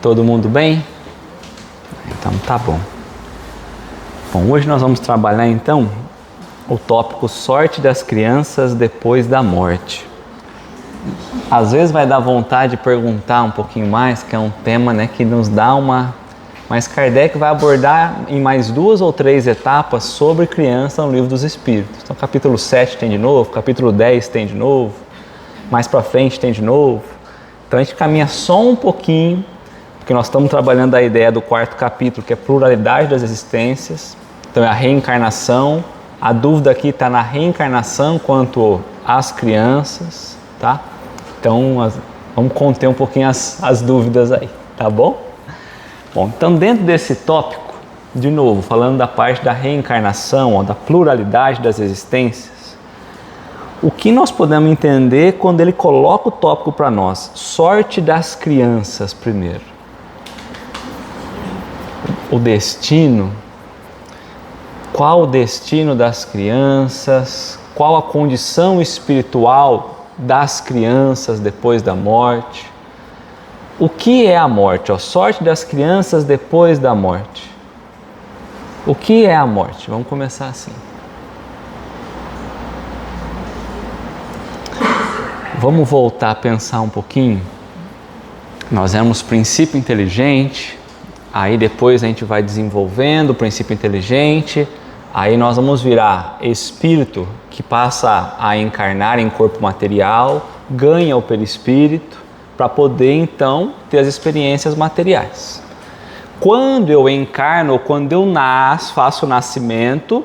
Todo mundo bem? Então tá bom. Bom, hoje nós vamos trabalhar então o tópico sorte das crianças depois da morte. Às vezes vai dar vontade de perguntar um pouquinho mais, que é um tema, que nos dá uma... Mas Kardec vai abordar em mais 2 ou 3 etapas sobre criança no Livro dos Espíritos. Então capítulo 7 tem de novo, capítulo 10 tem de novo, mais para frente tem de novo. Então a gente caminha só um pouquinho, porque nós estamos trabalhando a ideia do 4º capítulo, que é pluralidade das existências. Então é a reencarnação. A dúvida aqui está na reencarnação quanto às crianças, tá? Então vamos conter um pouquinho as dúvidas aí, tá bom? Bom, então dentro desse tópico, de novo, falando da parte da reencarnação, ou da pluralidade das existências, o que nós podemos entender quando ele coloca o tópico para nós? Sorte das crianças primeiro. O destino, qual o destino das crianças, qual a condição espiritual das crianças depois da morte. O que é a morte? Sorte das crianças depois da morte. O que é a morte? Vamos começar assim. Vamos voltar a pensar um pouquinho. Nós éramos princípio inteligente. Aí depois a gente vai desenvolvendo o princípio inteligente, aí nós vamos virar espírito que passa a encarnar em corpo material, ganha o perispírito para poder então ter as experiências materiais. Quando eu encarno, quando eu nasço, faço o nascimento,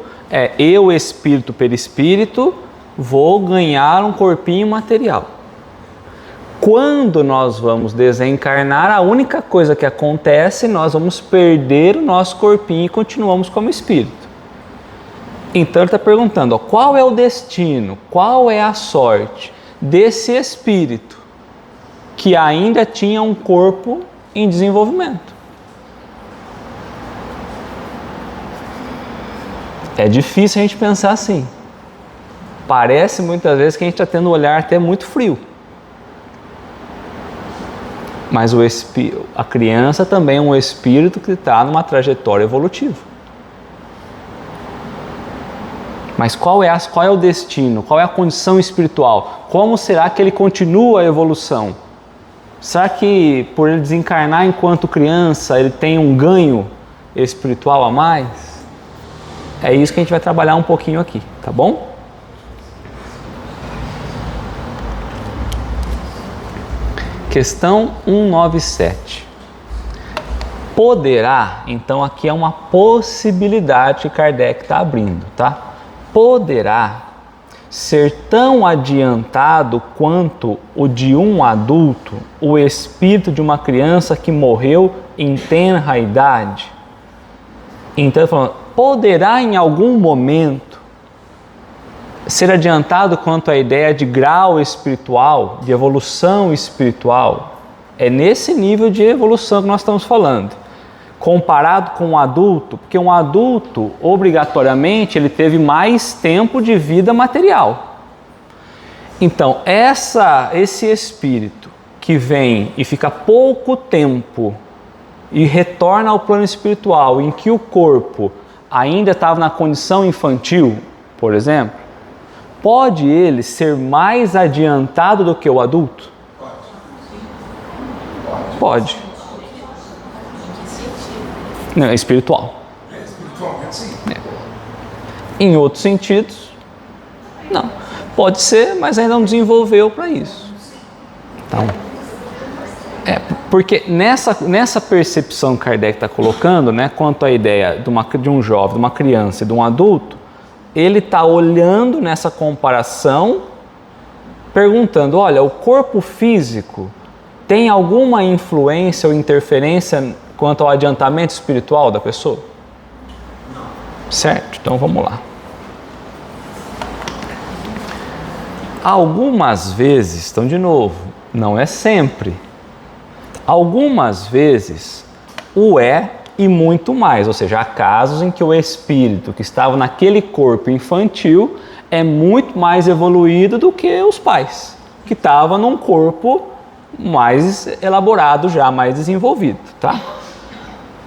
eu, espírito, perispírito, vou ganhar um corpinho material. Quando nós vamos desencarnar, a única coisa que acontece, nós vamos perder o nosso corpinho e continuamos como espírito. Então ele está perguntando, qual é o destino, qual é a sorte desse espírito que ainda tinha um corpo em desenvolvimento? É difícil a gente pensar assim. Parece muitas vezes que a gente está tendo um olhar até muito frio. Mas a criança também é um espírito que está numa trajetória evolutiva. Mas qual é o destino? Qual é a condição espiritual? Como será que ele continua a evolução? Será que por ele desencarnar enquanto criança ele tem um ganho espiritual a mais? É isso que a gente vai trabalhar um pouquinho aqui, tá bom? Questão 197. Poderá, então aqui é uma possibilidade que Kardec está abrindo, tá? Poderá ser tão adiantado quanto o de um adulto, o espírito de uma criança que morreu em tenra idade? Então ele falando, poderá em algum momento ser adiantado quanto à ideia de grau espiritual, de evolução espiritual. É nesse nível de evolução que nós estamos falando. Comparado com um adulto, porque um adulto, obrigatoriamente, ele teve mais tempo de vida material. Então, esse espírito que vem e fica pouco tempo e retorna ao plano espiritual, em que o corpo ainda estava na condição infantil, por exemplo, pode ele ser mais adiantado do que o adulto? Pode. Não, é espiritual. Em outros sentidos, não. Pode ser, mas ainda não desenvolveu para isso. Então, porque nessa percepção que Kardec está colocando, quanto à ideia de um jovem, de uma criança e de um adulto, ele está olhando nessa comparação, perguntando, olha, o corpo físico tem alguma influência ou interferência quanto ao adiantamento espiritual da pessoa? Não. Certo? Então vamos lá. Algumas vezes, então de novo, não é sempre. Algumas vezes o é e muito mais, ou seja, há casos em que o espírito que estava naquele corpo infantil é muito mais evoluído do que os pais, que estavam num corpo mais elaborado já, mais desenvolvido, tá?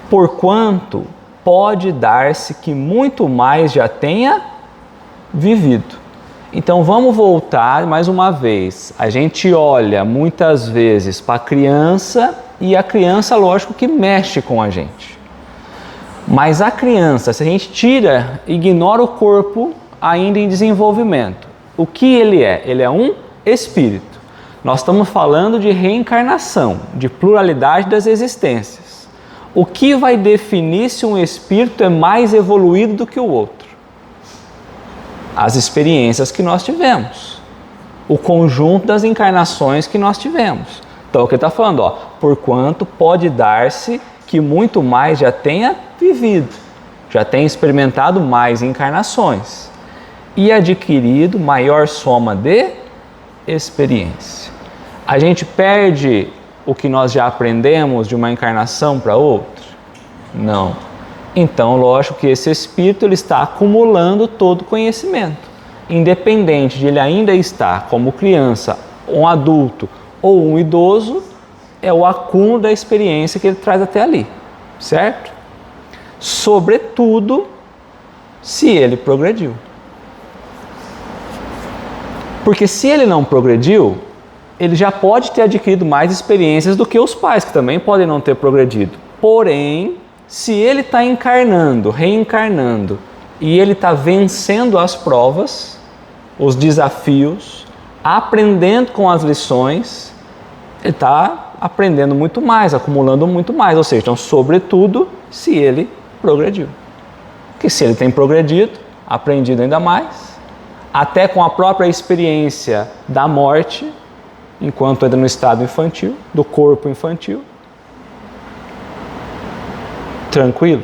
Porquanto pode dar-se que muito mais já tenha vivido. Então vamos voltar mais uma vez. A gente olha muitas vezes para a criança e a criança, lógico, que mexe com a gente. Mas a criança, se a gente ignora o corpo ainda em desenvolvimento, o que ele é? Ele é um espírito. Nós estamos falando de reencarnação, de pluralidade das existências. O que vai definir se um espírito é mais evoluído do que o outro? As experiências que nós tivemos, o conjunto das encarnações que nós tivemos. Então, o que ele está falando, ó, porquanto pode dar-se que muito mais já tenha vivido, já tenha experimentado mais encarnações e adquirido maior soma de experiência. A gente perde o que nós já aprendemos de uma encarnação para outra? Não. Então, lógico que esse espírito ele está acumulando todo o conhecimento. Independente de ele ainda estar como criança, um adulto ou um idoso, é o acúmulo da experiência que ele traz até ali, certo? Sobretudo, se ele progrediu. Porque se ele não progrediu, ele já pode ter adquirido mais experiências do que os pais, que também podem não ter progredido. Porém, se ele está encarnando, reencarnando, e ele está vencendo as provas, os desafios, aprendendo com as lições, ele está aprendendo muito mais, acumulando muito mais. Ou seja, então, sobretudo, se ele progrediu. Porque se ele tem progredido, aprendido ainda mais, até com a própria experiência da morte, enquanto ainda no estado infantil, do corpo infantil, tranquilo?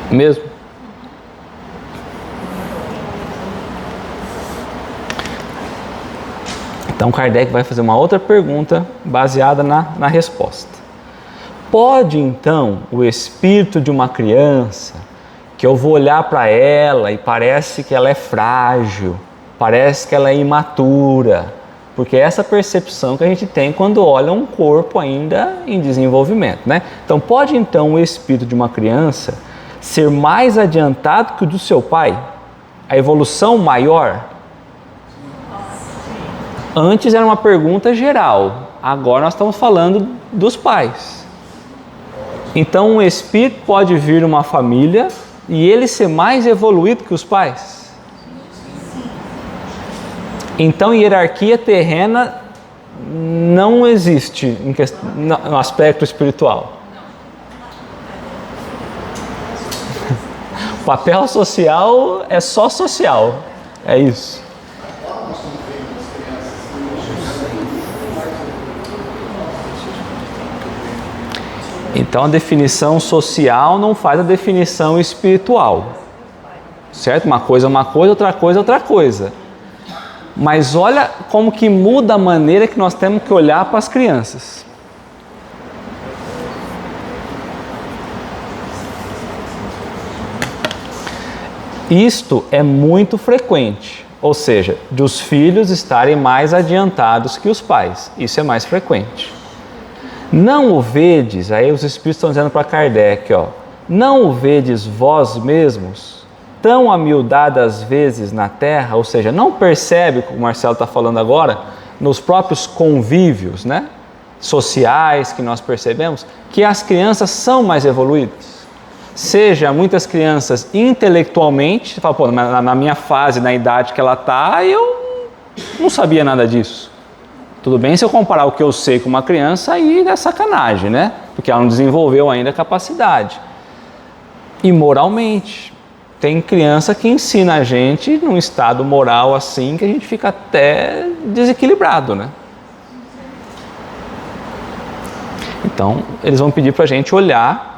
Mesmo? Então Kardec vai fazer uma outra pergunta baseada na resposta. Pode então o espírito de uma criança, que eu vou olhar para ela e parece que ela é frágil, parece que ela é imatura, porque é essa percepção que a gente tem quando olha um corpo ainda em desenvolvimento, né? Então pode então o espírito de uma criança ser mais adiantado que o do seu pai? A evolução maior? Antes era uma pergunta geral, agora nós estamos falando dos pais. Então um espírito pode vir numa família e ele ser mais evoluído que os pais? Então hierarquia terrena não existe no aspecto espiritual. O papel social é só social, é isso. Então a definição social não faz a definição espiritual, certo? Uma coisa é uma coisa, outra coisa é outra coisa. Mas olha como que muda a maneira que nós temos que olhar para as crianças. Isto é muito frequente, ou seja, de os filhos estarem mais adiantados que os pais. Isso é mais frequente. Não o vedes, aí os espíritos estão dizendo para Kardec, ó, não o vedes vós mesmos, tão amildadas vezes na terra, ou seja, não percebe o que o Marcelo está falando agora, nos próprios convívios, né, sociais que nós percebemos, que as crianças são mais evoluídas. Seja muitas crianças intelectualmente, você fala, pô, na minha fase, na idade que ela está, eu não sabia nada disso. Tudo bem se eu comparar o que eu sei com uma criança, aí é sacanagem, né? Porque ela não desenvolveu ainda a capacidade. E moralmente, tem criança que ensina a gente num estado moral assim que a gente fica até desequilibrado, né? Então, eles vão pedir para a gente olhar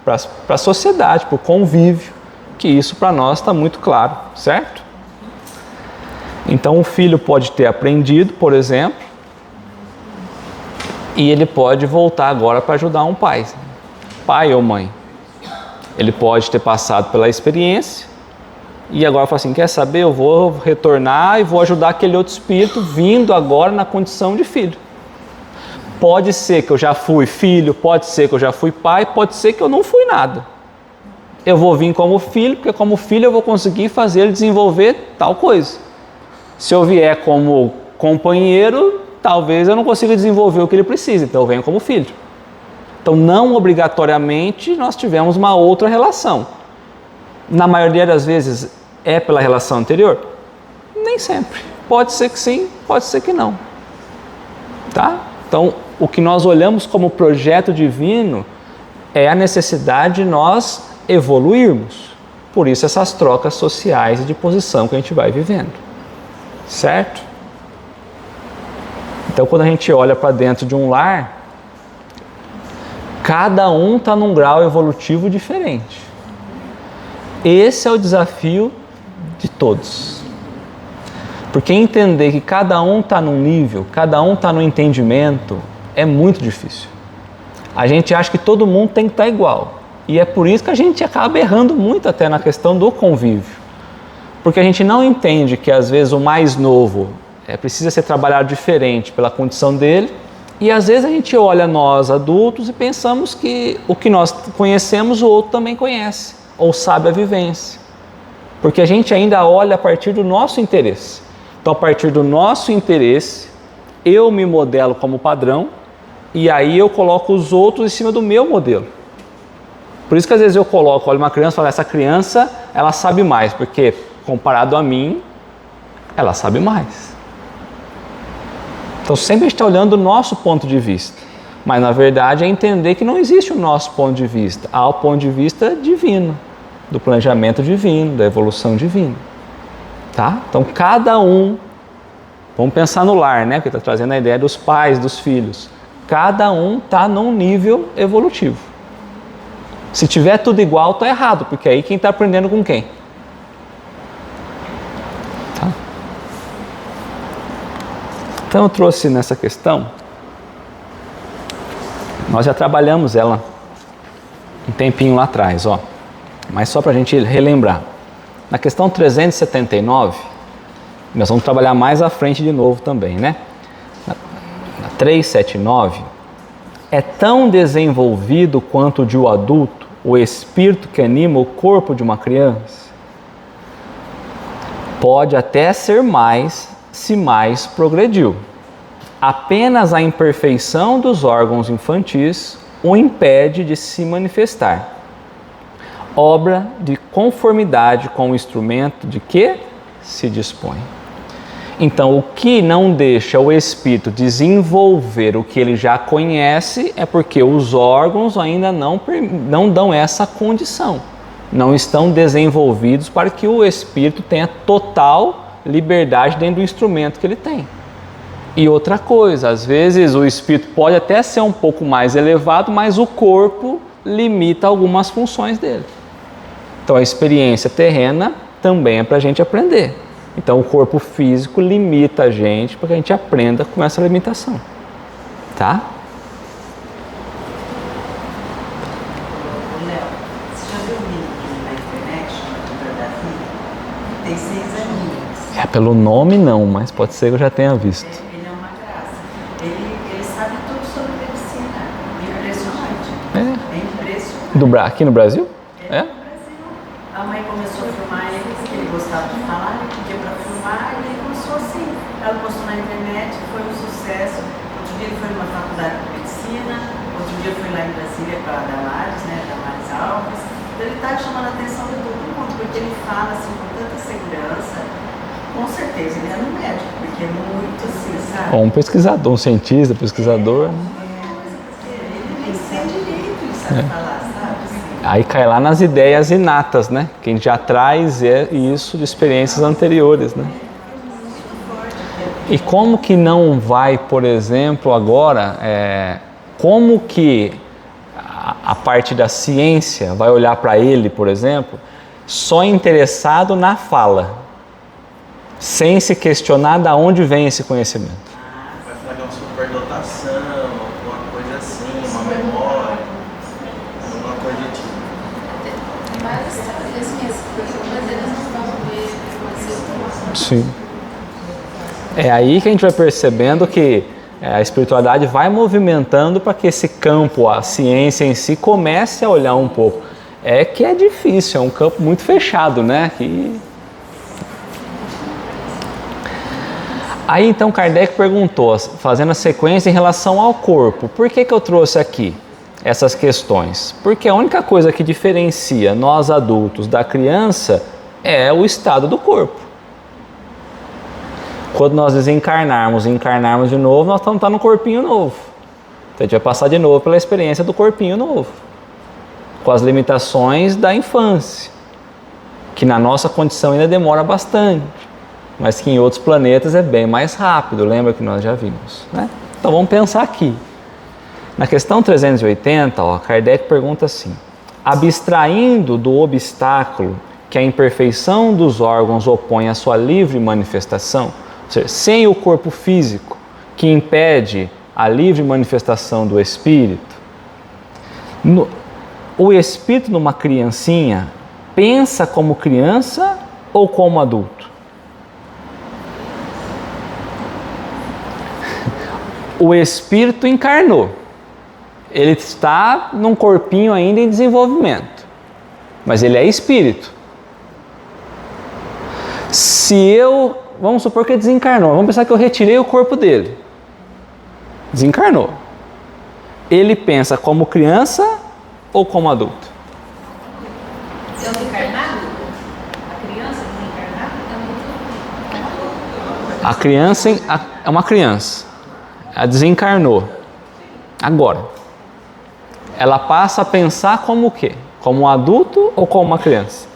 para a sociedade, para o convívio, que isso para nós está muito claro, certo? Então, o filho pode ter aprendido, por exemplo, e ele pode voltar agora para ajudar um pai ou mãe. Ele pode ter passado pela experiência E agora eu falo assim, quer saber? Eu vou retornar e vou ajudar aquele outro espírito vindo agora na condição de filho. Pode ser que eu já fui filho, pode ser que eu já fui pai, pode ser que eu não fui nada. Eu vou vir como filho, porque como filho eu vou conseguir fazer ele desenvolver tal coisa. Se eu vier como companheiro, talvez eu não consiga desenvolver o que ele precisa, então eu venho como filho. Então não obrigatoriamente nós tivemos uma outra relação. Na maioria das vezes é pela relação anterior? Nem sempre. Pode ser que sim, pode ser que não. Tá? Então o que nós olhamos como projeto divino é a necessidade de nós evoluirmos. Por isso essas trocas sociais de posição que a gente vai vivendo. Certo? Então quando a gente olha para dentro de um lar, cada um está num grau evolutivo diferente. Esse é o desafio de todos. Porque entender que cada um está num nível, cada um está no entendimento, é muito difícil. A gente acha que todo mundo tem que estar igual. E é por isso que a gente acaba errando muito até na questão do convívio. Porque a gente não entende que às vezes o mais novo precisa ser trabalhado diferente pela condição dele. E às vezes a gente olha nós adultos e pensamos que o que nós conhecemos o outro também conhece. Ou sabe a vivência. Porque a gente ainda olha a partir do nosso interesse. Então a partir do nosso interesse, eu me modelo como padrão e aí eu coloco os outros em cima do meu modelo. Por isso que às vezes eu coloco, olho uma criança e falo, essa criança, ela sabe mais, porque comparado a mim, ela sabe mais. Então sempre a gente está olhando o nosso ponto de vista. Mas na verdade é entender que não existe o nosso ponto de vista. Há o ponto de vista divino, do planejamento divino, da evolução divina. Tá? Então cada um, vamos pensar no lar, né? Porque está trazendo a ideia dos pais, dos filhos. Cada um está num nível evolutivo. Se tiver tudo igual, está errado, porque aí quem está aprendendo com quem? Tá? Então eu trouxe nessa questão, nós já trabalhamos ela um tempinho lá atrás, ó. Mas só para a gente relembrar. Na questão 379, nós vamos trabalhar mais à frente de novo também, né? Na 379, é tão desenvolvido quanto de o adulto o espírito que anima o corpo de uma criança? Pode até ser mais, se mais progrediu. Apenas a imperfeição dos órgãos infantis o impede de se manifestar. Obra de conformidade com o instrumento de que se dispõe. Então, o que não deixa o espírito desenvolver o que ele já conhece é porque os órgãos ainda não dão essa condição. Não estão desenvolvidos para que o espírito tenha total liberdade dentro do instrumento que ele tem. E outra coisa, às vezes o espírito pode até ser um pouco mais elevado, mas o corpo limita algumas funções dele. Então a experiência terrena também é para a gente aprender. Então o corpo físico limita a gente para que a gente aprenda com essa limitação. Tá? Léo, você já viu um menino na internet chamado Davi? Tem 6 aninhos. Pelo nome não, mas pode ser que eu já tenha visto. Ele é uma graça. Ele sabe tudo sobre medicina. Impressionante. É impressionante. Aqui no Brasil? No Brasil. A mãe começou a filmar ele porque ele gostava de falar, ele pedia para filmar e ele começou assim. Ela postou na internet, foi um sucesso. Outro dia ele foi numa faculdade de medicina, outro dia foi lá em Brasília para a Damares, né, Damares Alves. Então ele está chamando a atenção de todo mundo, porque ele fala assim com tanta segurança. Com certeza ele era um médico, porque é muito assim, sabe? Ou um pesquisador, um cientista, pesquisador. Ele tem que ser direito, ele sabe falar, sabe? Aí cai lá nas ideias inatas, né? Quem já traz isso de experiências anteriores, né? E como que não vai, por exemplo, agora, como que a parte da ciência vai olhar para ele, por exemplo, só interessado na fala, sem se questionar de onde vem esse conhecimento? Vai falar que é uma superdotação, alguma coisa assim, uma memória, alguma coisa do tipo. várias teorias mas eles não vão ver. Sim. É aí que a gente vai percebendo que a espiritualidade vai movimentando para que esse campo, a ciência em si, comece a olhar um pouco. É que é difícil, é um campo muito fechado, né? Aí então Kardec perguntou, fazendo a sequência em relação ao corpo, por que eu trouxe aqui essas questões? Porque a única coisa que diferencia nós adultos da criança é o estado do corpo. Quando nós desencarnarmos e encarnarmos de novo, nós vamos estar no corpinho novo. Então a gente vai passar de novo pela experiência do corpinho novo, com as limitações da infância, que na nossa condição ainda demora bastante, mas que em outros planetas é bem mais rápido, lembra que nós já vimos, né? Então vamos pensar aqui. Na questão 380, Kardec pergunta assim: abstraindo do obstáculo que a imperfeição dos órgãos opõe à sua livre manifestação, ou seja, sem o corpo físico que impede a livre manifestação do espírito, o espírito numa criancinha pensa como criança ou como adulto? O espírito encarnou, ele está num corpinho ainda em desenvolvimento, mas ele é espírito. Vamos supor que ele desencarnou, vamos pensar que eu retirei o corpo dele, desencarnou. Ele pensa como criança ou como adulto? Desencarnado? A criança desencarnada? A criança é uma criança, ela desencarnou. Agora, ela passa a pensar como o quê? Como um adulto ou como uma criança?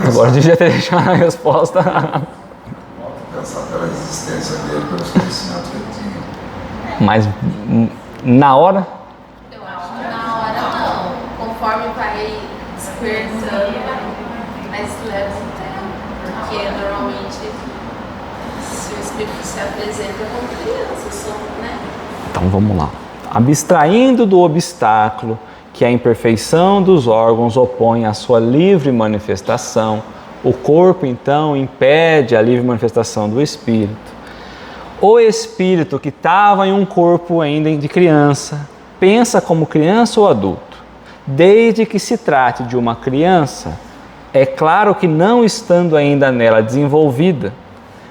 Agora eu devia ter deixado a resposta. Volta a pensar pela existência dele, pelos conhecimentos que ele tinha. Mas na hora? Eu acho que na hora não. Conforme vai despertando, mas leva um tempo. Porque normalmente, se o espírito se apresenta como criança, né? Então vamos lá. Abstraindo do obstáculo que a imperfeição dos órgãos opõe à sua livre manifestação, o corpo então impede a livre manifestação do espírito. O espírito que estava em um corpo ainda de criança, pensa como criança ou adulto? Desde que se trate de uma criança, é claro que não estando ainda nela desenvolvida,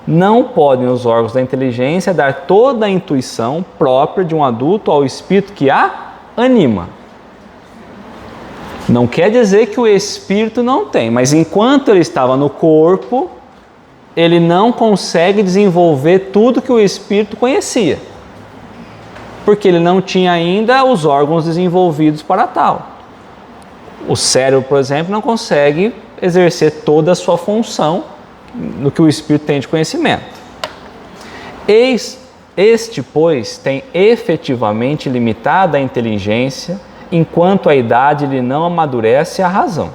não podem os órgãos da inteligência dar toda a intuição própria de um adulto ao espírito que a anima. Não quer dizer que o espírito não tem, mas enquanto ele estava no corpo, ele não consegue desenvolver tudo que o espírito conhecia, porque ele não tinha ainda os órgãos desenvolvidos para tal. O cérebro, por exemplo, não consegue exercer toda a sua função no que o espírito tem de conhecimento. Este, pois, tem efetivamente limitada a inteligência, enquanto a idade lhe não amadurece a razão.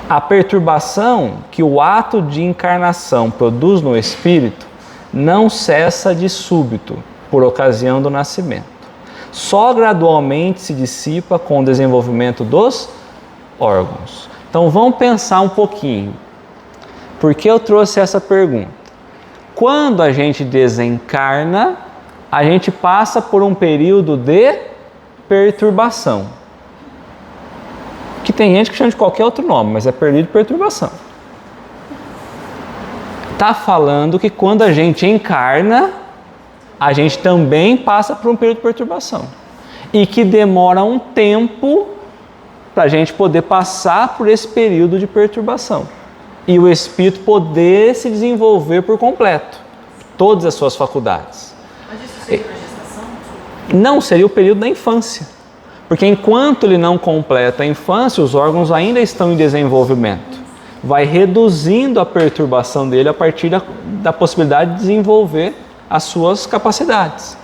A perturbação que o ato de encarnação produz no espírito não cessa de súbito, por ocasião do nascimento. Só gradualmente se dissipa com o desenvolvimento dos órgãos. Então vamos pensar um pouquinho. Por que eu trouxe essa pergunta? Quando a gente desencarna, a gente passa por um período de perturbação, que tem gente que chama de qualquer outro nome, mas é período de perturbação. Está falando que quando a gente encarna, a gente também passa por um período de perturbação e que demora um tempo para a gente poder passar por esse período de perturbação e o espírito poder se desenvolver por completo, todas as suas faculdades. Mas isso seria uma gestação? Não, seria o período da infância, porque enquanto ele não completa a infância, os órgãos ainda estão em desenvolvimento. Vai reduzindo a perturbação dele a partir da possibilidade de desenvolver as suas capacidades.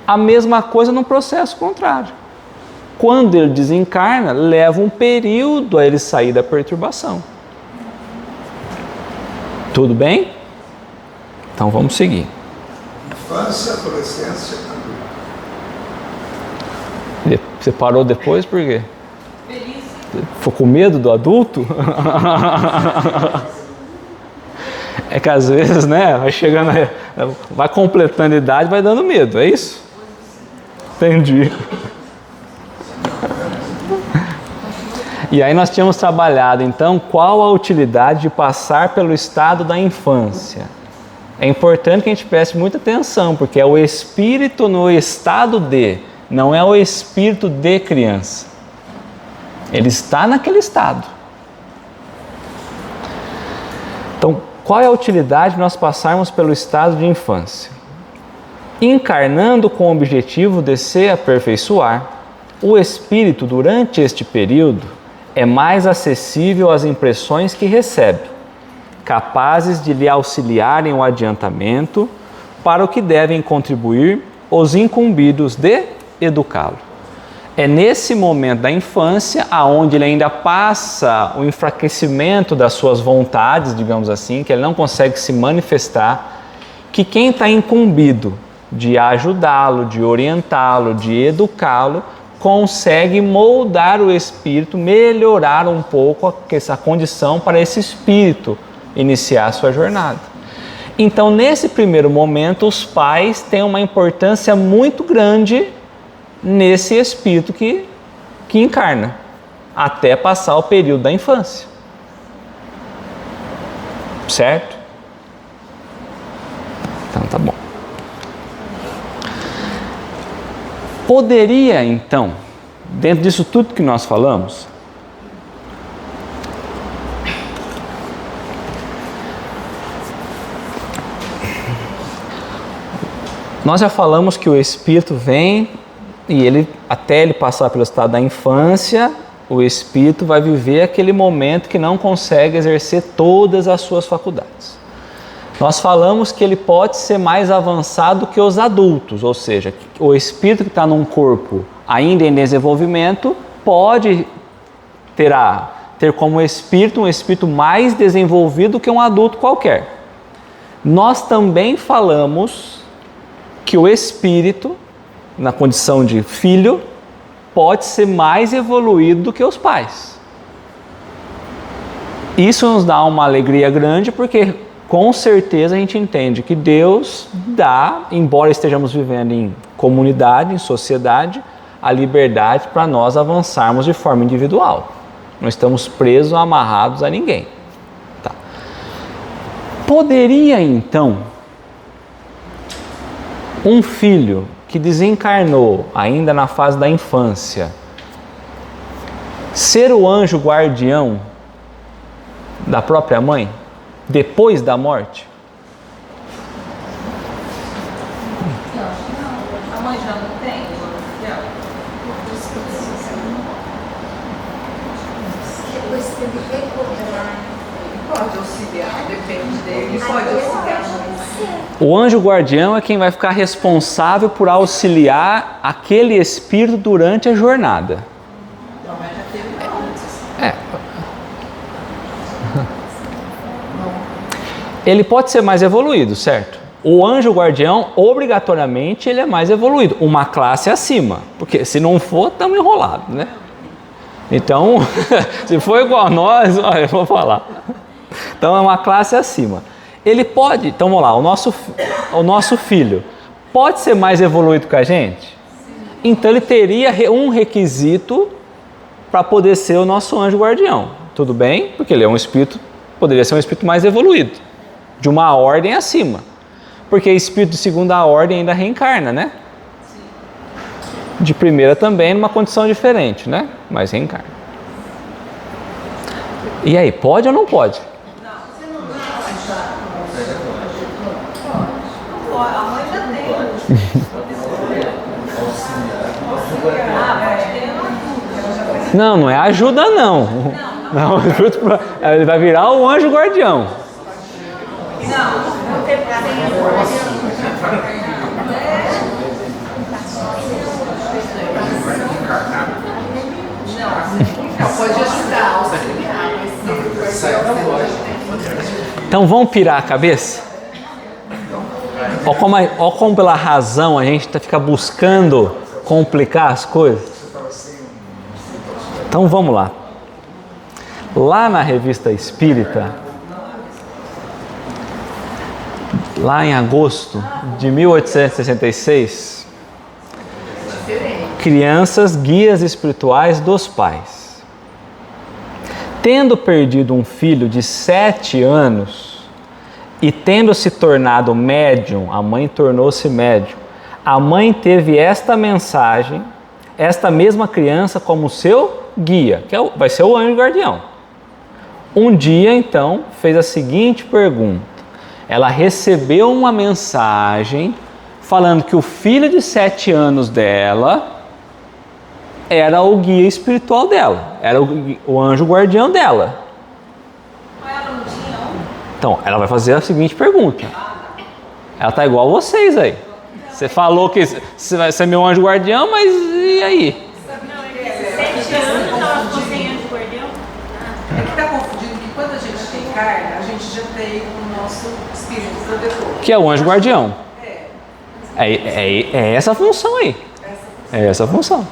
A mesma coisa no processo contrário. Quando ele desencarna, leva um período a ele sair da perturbação. Tudo bem? Então vamos seguir. Infância, adolescência, adulto. Você parou depois por quê? Feliz. Ficou com medo do adulto? É que às vezes, né, vai chegando, vai completando a idade, vai dando medo, é isso? Entendi. E aí nós tínhamos trabalhado, então, qual a utilidade de passar pelo estado da infância. É importante que a gente preste muita atenção, porque é o espírito no estado de, não é o espírito de criança. Ele está naquele estado. Então, qual é a utilidade de nós passarmos pelo estado de infância? Encarnando com o objetivo de se aperfeiçoar, o espírito, durante este período, é mais acessível às impressões que recebe, capazes de lhe auxiliarem o adiantamento para o que devem contribuir os incumbidos de educá-lo. É nesse momento da infância, aonde ele ainda passa o enfraquecimento das suas vontades, digamos assim, que ele não consegue se manifestar, que quem está incumbido de ajudá-lo, de orientá-lo, de educá-lo, consegue moldar o espírito, melhorar um pouco essa condição para esse espírito iniciar a sua jornada. Então, nesse primeiro momento, os pais têm uma importância muito grande nesse espírito que encarna, até passar o período da infância. Certo? Então, tá bom. Poderia, então, dentro disso tudo que nós falamos, nós já falamos que o espírito vem e ele, até ele passar pelo estado da infância, o espírito vai viver aquele momento que não consegue exercer todas as suas faculdades. Nós falamos que ele pode ser mais avançado que os adultos, ou seja, o espírito que está num corpo ainda em desenvolvimento pode ter como espírito um espírito mais desenvolvido que um adulto qualquer. Nós também falamos que o espírito, na condição de filho, pode ser mais evoluído do que os pais. Isso nos dá uma alegria grande, porque com certeza a gente entende que Deus dá, embora estejamos vivendo em comunidade, em sociedade, a liberdade para nós avançarmos de forma individual. Não estamos presos, amarrados a ninguém. Tá. Poderia então um filho que desencarnou ainda na fase da infância ser o anjo guardião da própria mãe depois da morte? A mãe já não tem? Pode auxiliar, depende dele, pode auxiliar. O anjo guardião é quem vai ficar responsável por auxiliar aquele espírito durante a jornada. Não, mas já teve antes. Ele pode ser mais evoluído, certo? O anjo guardião, obrigatoriamente, ele é mais evoluído, uma classe acima, porque se não for, estamos enrolados, né? Então, se for igual a nós, olha, eu vou falar. Então, é uma classe acima. Ele pode, então vamos lá, o nosso filho pode ser mais evoluído que a gente? Então, ele teria um requisito para poder ser o nosso anjo guardião. Tudo bem? Porque ele é um espírito, poderia ser um espírito mais evoluído, de uma ordem acima. Porque espírito de segunda ordem ainda reencarna, né? De primeira também, numa condição diferente, né? Mas reencarna. E aí, pode ou não pode? A mãe já tem. Não, não é ajuda não. Não, ele vai virar o anjo guardião. Não tem pode ajudar, auxiliar. Então vamos pirar a cabeça? Olha como pela razão a gente fica buscando complicar as coisas. Então vamos lá. Lá na Revista Espírita, lá em agosto de 1866, Crianças Guias Espirituais dos Pais. Tendo perdido um filho de 7 anos e tendo se tornado médium, a mãe tornou-se médium, a mãe teve esta mensagem, esta mesma criança como seu guia, que vai ser o anjo guardião. Um dia, então, fez a seguinte pergunta. Ela recebeu uma mensagem falando que o filho de 7 anos dela era o guia espiritual dela, era o anjo guardião dela. Mas ela não tinha um? Então, ela vai fazer a seguinte pergunta. Ela está igual a vocês aí. Você falou que você vai ser meu anjo guardião, mas e aí? Não, é que 7 anos ela ficou sem anjo guardião. É que está confundindo que quando a gente encarna, a gente já tem o nosso espírito protetor. Que é o anjo guardião. É essa a função aí. É essa a função.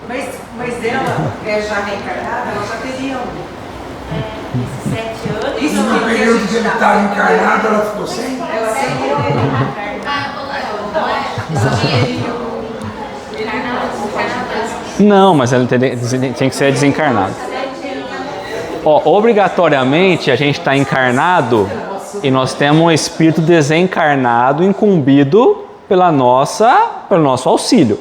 Mas ela, já reencarnada, ela já teria um. Esses 7 anos. Isso No porque a período que gente ele dá. estava encarnado, ela ficou sem? Ela seria. Não, mas ela tem que ser desencarnado. Ó, obrigatoriamente a gente está encarnado e nós temos um espírito desencarnado incumbido pelo nosso auxílio,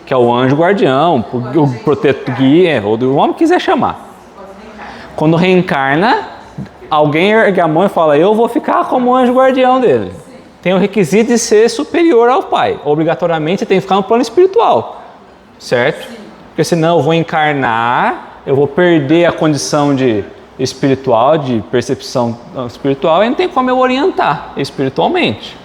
que é o anjo guardião, o protetor guia, ou do homem que quiser chamar. Quando reencarna, alguém ergue a mão e fala, eu vou ficar como anjo guardião dele. Tem o requisito de ser superior ao pai. Obrigatoriamente você tem que ficar no plano espiritual, certo? Porque senão eu vou encarnar, eu vou perder a condição de espiritual, de percepção espiritual, e não tem como eu orientar espiritualmente.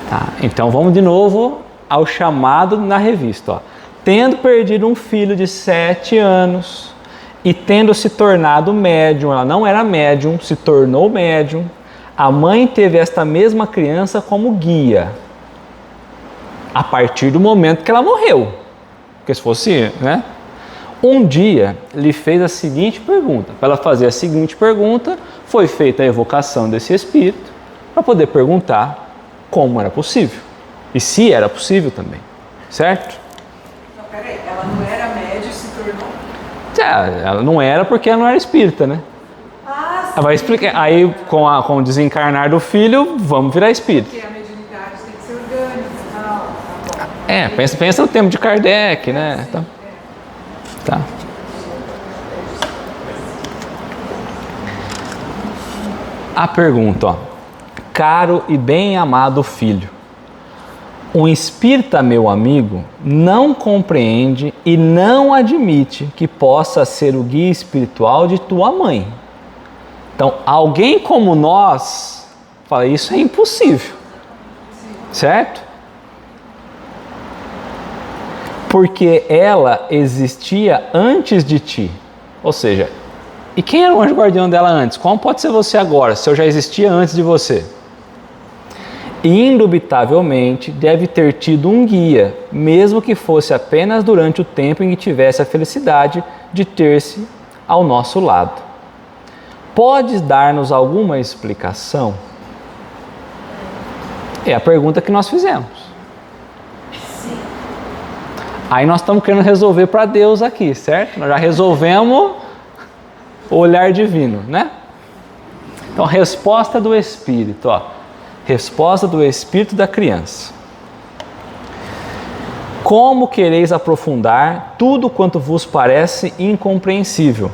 Tá, então vamos de novo ao chamado na revista. Ó. Tendo perdido um filho de 7 anos e tendo se tornado médium, ela não era médium, se tornou médium, a mãe teve esta mesma criança como guia, a partir do momento que ela morreu. Porque se fosse, né? Um dia lhe fez a seguinte pergunta. Para ela fazer a seguinte pergunta, foi feita a evocação desse espírito para poder perguntar como era possível. E se era possível também. Certo? Não, peraí, ela não era média e se tornou. Ela não era porque ela não era espírita, né? Ela vai explicar. Aí, com o desencarnar do filho, vamos virar espírito. Porque a mediunidade tem que ser orgânica. Pensa no tempo de Kardec, né? Tá. A pergunta, ó. Caro e bem amado filho, um espírita meu amigo não compreende e não admite que possa ser o guia espiritual de tua mãe. Então, alguém como nós fala, isso é impossível, certo? Porque ela existia antes de ti. Ou seja, e quem era o anjo guardião dela antes? Como pode ser você agora, se eu já existia antes de você? E indubitavelmente deve ter tido um guia, mesmo que fosse apenas durante o tempo em que tivesse a felicidade de ter-se ao nosso lado. Podes dar-nos alguma explicação? É a pergunta que nós fizemos. Aí nós estamos querendo resolver para Deus aqui, certo? Nós já resolvemos o olhar divino, né? Então, resposta do Espírito, ó. Resposta do Espírito da criança. Como quereis aprofundar tudo quanto vos parece incompreensível?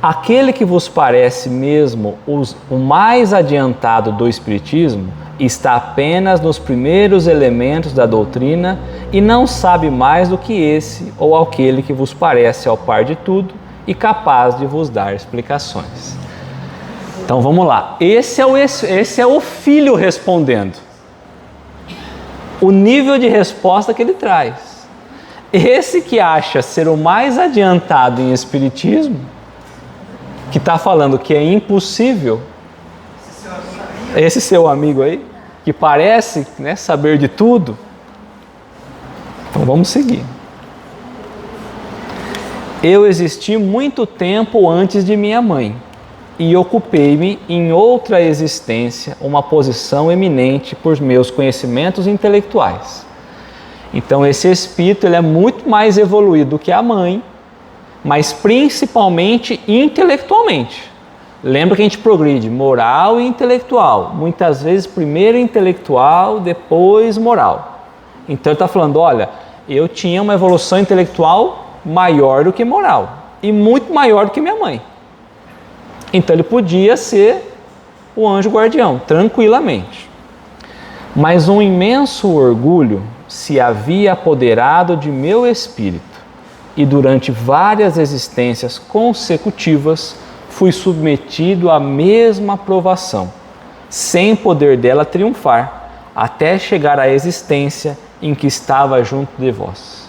Aquele que vos parece mesmo o mais adiantado do Espiritismo está apenas nos primeiros elementos da doutrina e não sabe mais do que esse ou aquele que vos parece ao par de tudo e capaz de vos dar explicações. Então vamos lá, esse é o filho respondendo. O nível de resposta que ele traz. Esse que acha ser o mais adiantado em espiritismo, que está falando que é impossível, esse seu amigo aí, que parece, né, saber de tudo, então vamos seguir. Eu existi muito tempo antes de minha mãe e ocupei-me em outra existência uma posição eminente por meus conhecimentos intelectuais. Então esse espírito ele é muito mais evoluído que a mãe, mas principalmente intelectualmente. Lembra que a gente progride moral e intelectual. Muitas vezes primeiro intelectual, depois moral. Então ele está falando, olha, eu tinha uma evolução intelectual maior do que moral e muito maior do que minha mãe. Então ele podia ser o anjo guardião, tranquilamente. Mas um imenso orgulho se havia apoderado de meu espírito e durante várias existências consecutivas fui submetido à mesma provação, sem poder dela triunfar, até chegar à existência em que estava junto de vós.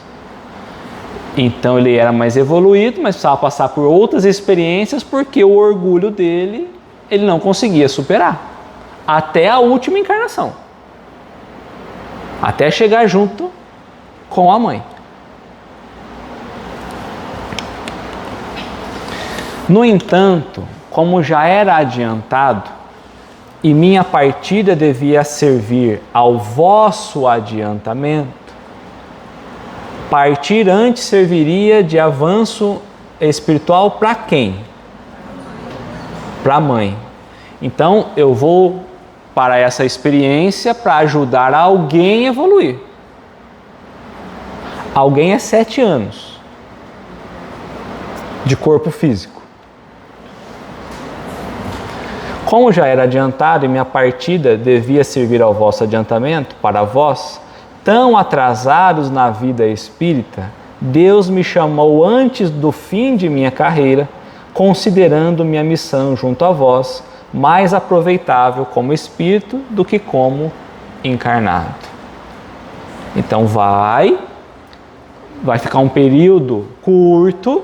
Então ele era mais evoluído, mas precisava passar por outras experiências porque o orgulho dele, ele não conseguia superar, até a última encarnação, até chegar junto com a mãe. No entanto, como já era adiantado, e minha partida devia servir ao vosso adiantamento, partir antes serviria de avanço espiritual para quem? Para a mãe. Então eu vou para essa experiência para ajudar alguém a evoluir. Alguém é 7 anos de corpo físico. Como já era adiantado e minha partida devia servir ao vosso adiantamento, para vós, tão atrasados na vida espírita, Deus me chamou antes do fim de minha carreira, considerando minha missão junto a vós mais aproveitável como espírito do que como encarnado. Então vai ficar um período curto,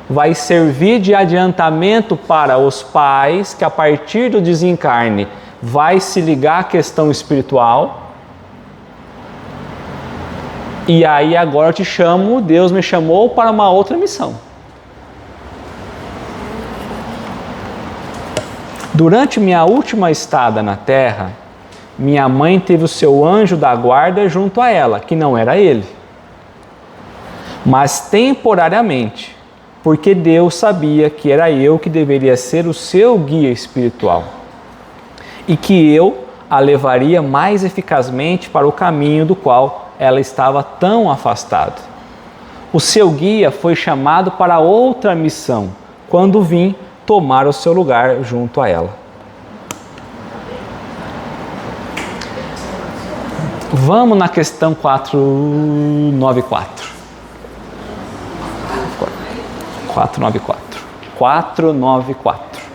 vai servir de adiantamento para os pais, que a partir do desencarne vai se ligar à questão espiritual. E aí agora eu te chamo, Deus me chamou para uma outra missão. Durante minha última estada na Terra, minha mãe teve o seu anjo da guarda junto a ela, que não era ele, mas temporariamente, porque Deus sabia que era eu que deveria ser o seu guia espiritual e que eu a levaria mais eficazmente para o caminho do qual ela estava tão afastada. O seu guia foi chamado para outra missão quando vim tomar o seu lugar junto a ela. Vamos na questão 494. 494.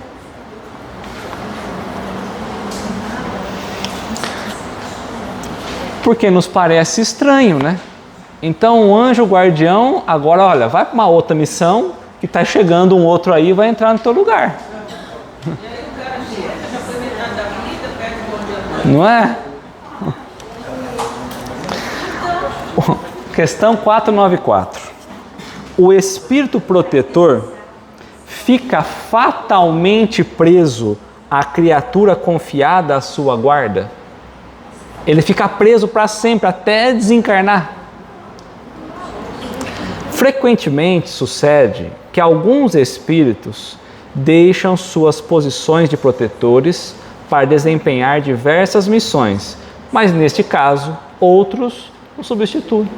Porque nos parece estranho, né? Então o anjo guardião agora, olha, vai para uma outra missão que está chegando um outro aí e vai entrar no teu lugar. Não é? Questão 494. O espírito protetor fica fatalmente preso à criatura confiada à sua guarda? Ele fica preso para sempre, até desencarnar? Frequentemente sucede que alguns espíritos deixam suas posições de protetores para desempenhar diversas missões, mas neste caso, outros o substituem.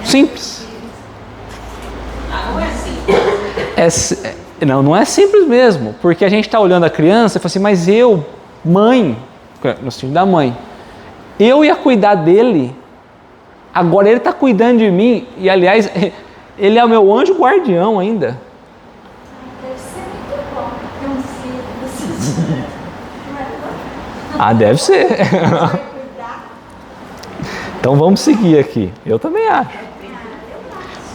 Simples. Não é simples mesmo, porque a gente está olhando a criança e fala assim, mas eu, mãe, no sentido da mãe, eu ia cuidar dele, agora ele está cuidando de mim, e aliás, ele é o meu anjo guardião ainda. Deve ser muito bom ter um filho assim. Ah, deve ser. Então vamos seguir aqui, eu também acho.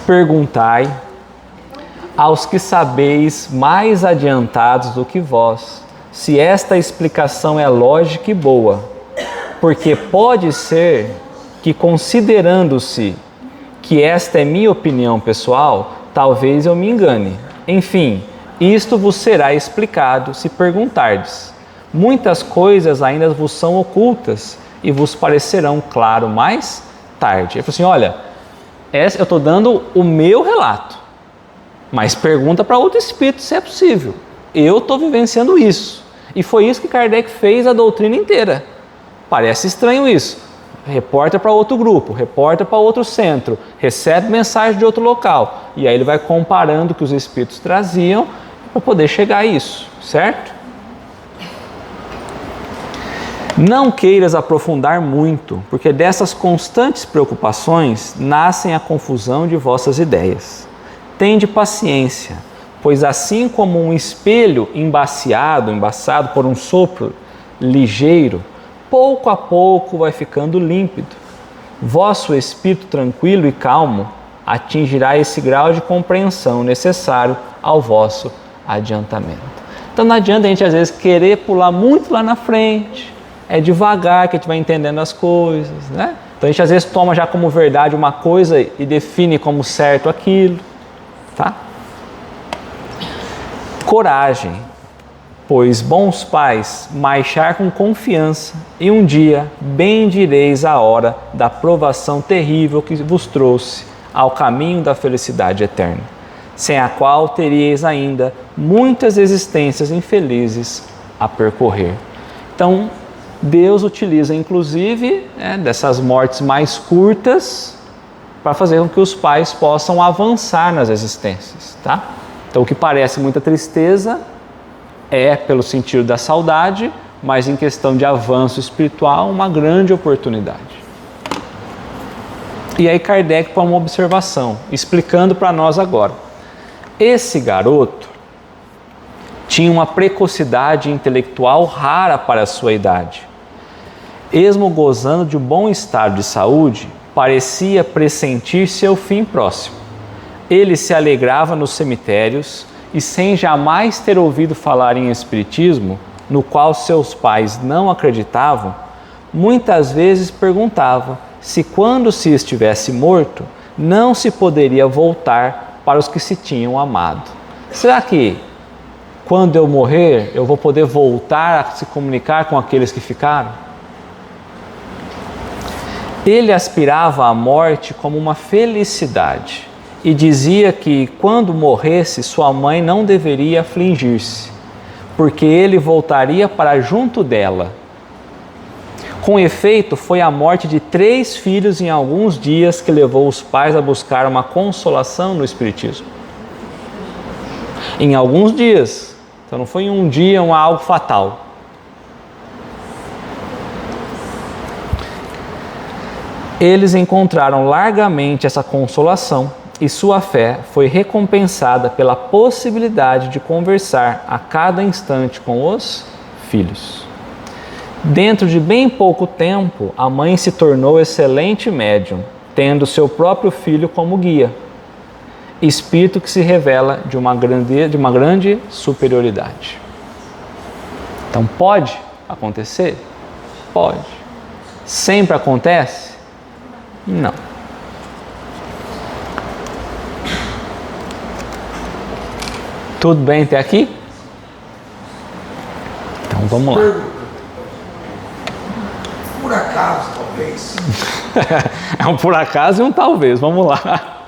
Perguntai aos que sabeis mais adiantados do que vós, se esta explicação é lógica e boa, porque pode ser que, considerando-se que esta é minha opinião pessoal, talvez eu me engane. Enfim, isto vos será explicado se perguntardes. Muitas coisas ainda vos são ocultas e vos parecerão claro mais tarde. Ele falou assim, olha, eu estou dando o meu relato, mas pergunta para outro espírito se é possível. Eu estou vivenciando isso. E foi isso que Kardec fez a doutrina inteira. Parece estranho isso. Reporta para outro grupo, reporta para outro centro, recebe mensagem de outro local. E aí ele vai comparando o que os espíritos traziam para poder chegar a isso, certo? Não queiras aprofundar muito, porque dessas constantes preocupações nascem a confusão de vossas ideias. Tende paciência, pois assim como um espelho embaçado por um sopro ligeiro, pouco a pouco vai ficando límpido. Vosso espírito tranquilo e calmo atingirá esse grau de compreensão necessário ao vosso adiantamento. Então não adianta a gente às vezes querer pular muito lá na frente, é devagar que a gente vai entendendo as coisas, né? Então a gente às vezes toma já como verdade uma coisa e define como certo aquilo, tá? Coragem, pois bons pais marchar com confiança e um dia bendireis a hora da provação terrível que vos trouxe ao caminho da felicidade eterna, sem a qual teríeis ainda muitas existências infelizes a percorrer. Então, Deus utiliza inclusive dessas mortes mais curtas para fazer com que os pais possam avançar nas existências, tá? Então, o que parece muita tristeza é pelo sentido da saudade, mas em questão de avanço espiritual, uma grande oportunidade. E aí Kardec põe uma observação, explicando para nós agora. Esse garoto tinha uma precocidade intelectual rara para a sua idade. Esmo gozando de um bom estado de saúde, parecia pressentir seu fim próximo. Ele se alegrava nos cemitérios e, sem jamais ter ouvido falar em espiritismo, no qual seus pais não acreditavam, muitas vezes perguntava se, quando se estivesse morto, não se poderia voltar para os que se tinham amado. Será que, quando eu morrer, eu vou poder voltar a se comunicar com aqueles que ficaram? Ele aspirava à morte como uma felicidade e dizia que, quando morresse, sua mãe não deveria afligir-se, porque ele voltaria para junto dela. Com efeito, foi a morte de 3 filhos em alguns dias que levou os pais a buscar uma consolação no Espiritismo. Em alguns dias. Então não foi em um dia algo fatal. Eles encontraram largamente essa consolação e sua fé foi recompensada pela possibilidade de conversar a cada instante com os filhos. Dentro de bem pouco tempo, a mãe se tornou excelente médium, tendo seu próprio filho como guia, espírito que se revela de uma grande superioridade. Então pode acontecer? Pode. Sempre acontece? Não. Tudo bem até aqui? Então vamos lá. Por acaso, talvez. É um por acaso e um talvez. Vamos lá.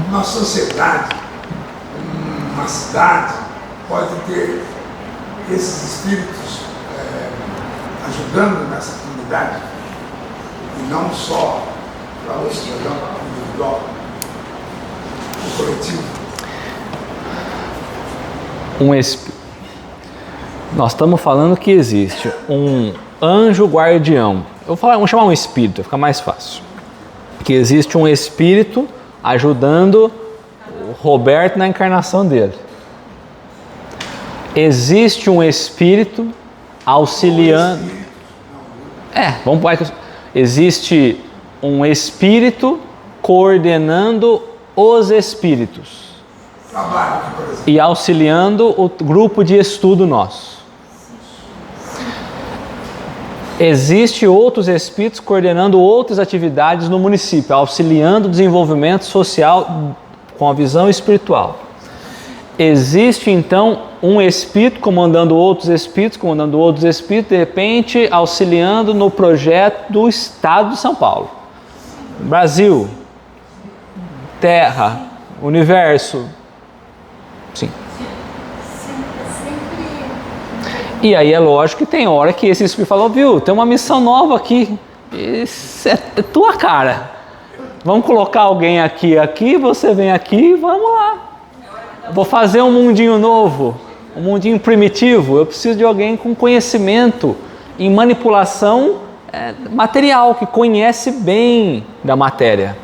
Uma sociedade, uma cidade, pode ter esses espíritos ajudando nessa comunidade, e não só para o cidadão individual, o coletivo. Nós estamos falando que existe um anjo guardião. Vamos chamar um espírito, vai ficar mais fácil. Que existe um espírito ajudando o Roberto na encarnação dele. Existe um espírito auxiliando. Existe um espírito coordenando os espíritos. E auxiliando o grupo de estudo nosso. Existem outros espíritos coordenando outras atividades no município, auxiliando o desenvolvimento social com a visão espiritual. Existe então um espírito comandando outros espíritos, de repente auxiliando no projeto do Estado de São Paulo. Brasil, Terra, Universo. Sim. E aí é lógico que tem hora que esse espírito falou, viu, tem uma missão nova aqui, isso é tua cara. Vamos colocar alguém aqui, você vem aqui, vamos lá. Vou fazer um mundinho novo, um mundinho primitivo. Eu preciso de alguém com conhecimento em manipulação material, que conhece bem da matéria.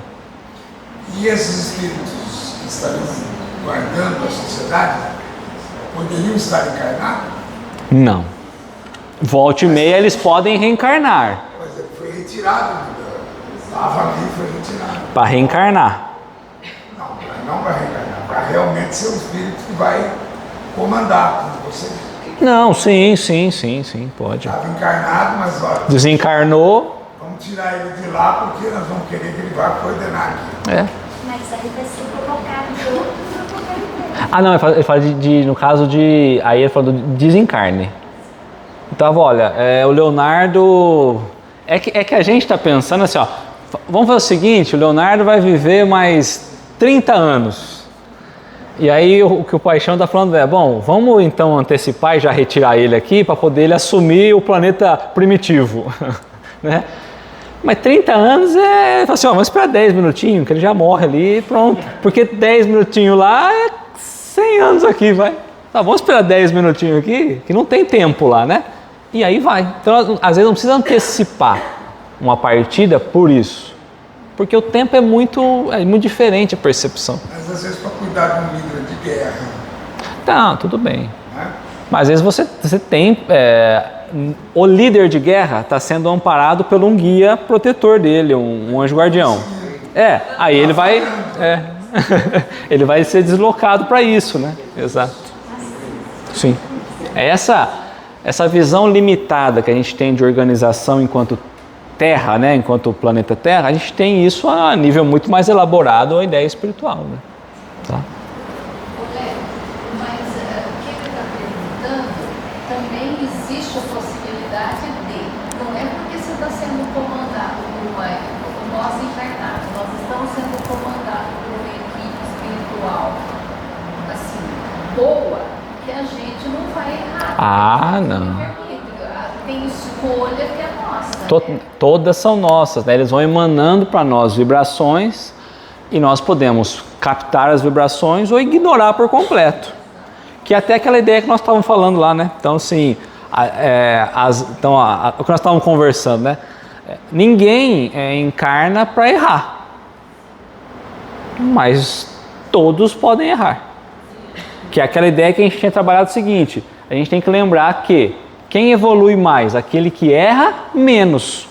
E esses espíritos que estariam guardando a sociedade poderiam estar encarnados? Não. Volta e meia eles podem reencarnar. Mas ele foi retirado, estava ali e foi retirado. Para reencarnar. Não para reencarnar, para realmente ser o espírito que vai comandar, como você. Não, sim, pode. Estava encarnado, mas olha. Desencarnou. Vamos tirar ele de lá porque nós vamos querer que ele vá coordenar aqui. É. Mas aí vai ser colocado de outro lugar. Ah, não, ele fala no caso de. Aí ele falou do desencarne. Então, olha, o Leonardo. É que a gente está pensando assim, ó. Vamos fazer o seguinte: o Leonardo vai viver mais 30 anos. E aí o que o Paixão está falando bom, vamos então antecipar e já retirar ele aqui para poder ele assumir o planeta primitivo. Né? Mas 30 anos assim, vamos esperar 10 minutinhos, que ele já morre ali e pronto. Porque 10 minutinhos lá é 100 anos aqui, vai. Tá, vamos esperar 10 minutinhos aqui, que não tem tempo lá, né? E aí vai. Então, às vezes não precisa antecipar uma partida por isso. Porque o tempo é muito diferente a percepção. Mas às vezes para cuidar de um líder de guerra. Tá, tudo bem. Né? Mas às vezes você tem... o líder de guerra está sendo amparado por um guia protetor dele, um anjo guardião. Aí ele vai... ele vai ser deslocado para isso, né? Exato. Sim. Essa visão limitada que a gente tem de organização enquanto Terra, né? Enquanto planeta Terra, a gente tem isso a nível muito mais elaborado, a ideia espiritual, né? Tá? Mas o que ele está perguntando, também existe a possibilidade de, não é porque você está sendo comandado por nós encarnados, nós estamos sendo comandados por uma equipe espiritual, assim, boa, que a gente não vai errar. Ah, não. Tem escolha que é nossa. Todas são nossas, né? Eles vão emanando para nós vibrações e nós podemos captar as vibrações ou ignorar por completo. Que é até aquela ideia que nós estávamos falando lá, né? Então, assim, o que nós estávamos conversando, né? Ninguém encarna para errar, mas todos podem errar. Que é aquela ideia que a gente tinha trabalhado o seguinte: a gente tem que lembrar que quem evolui mais? Aquele que erra menos.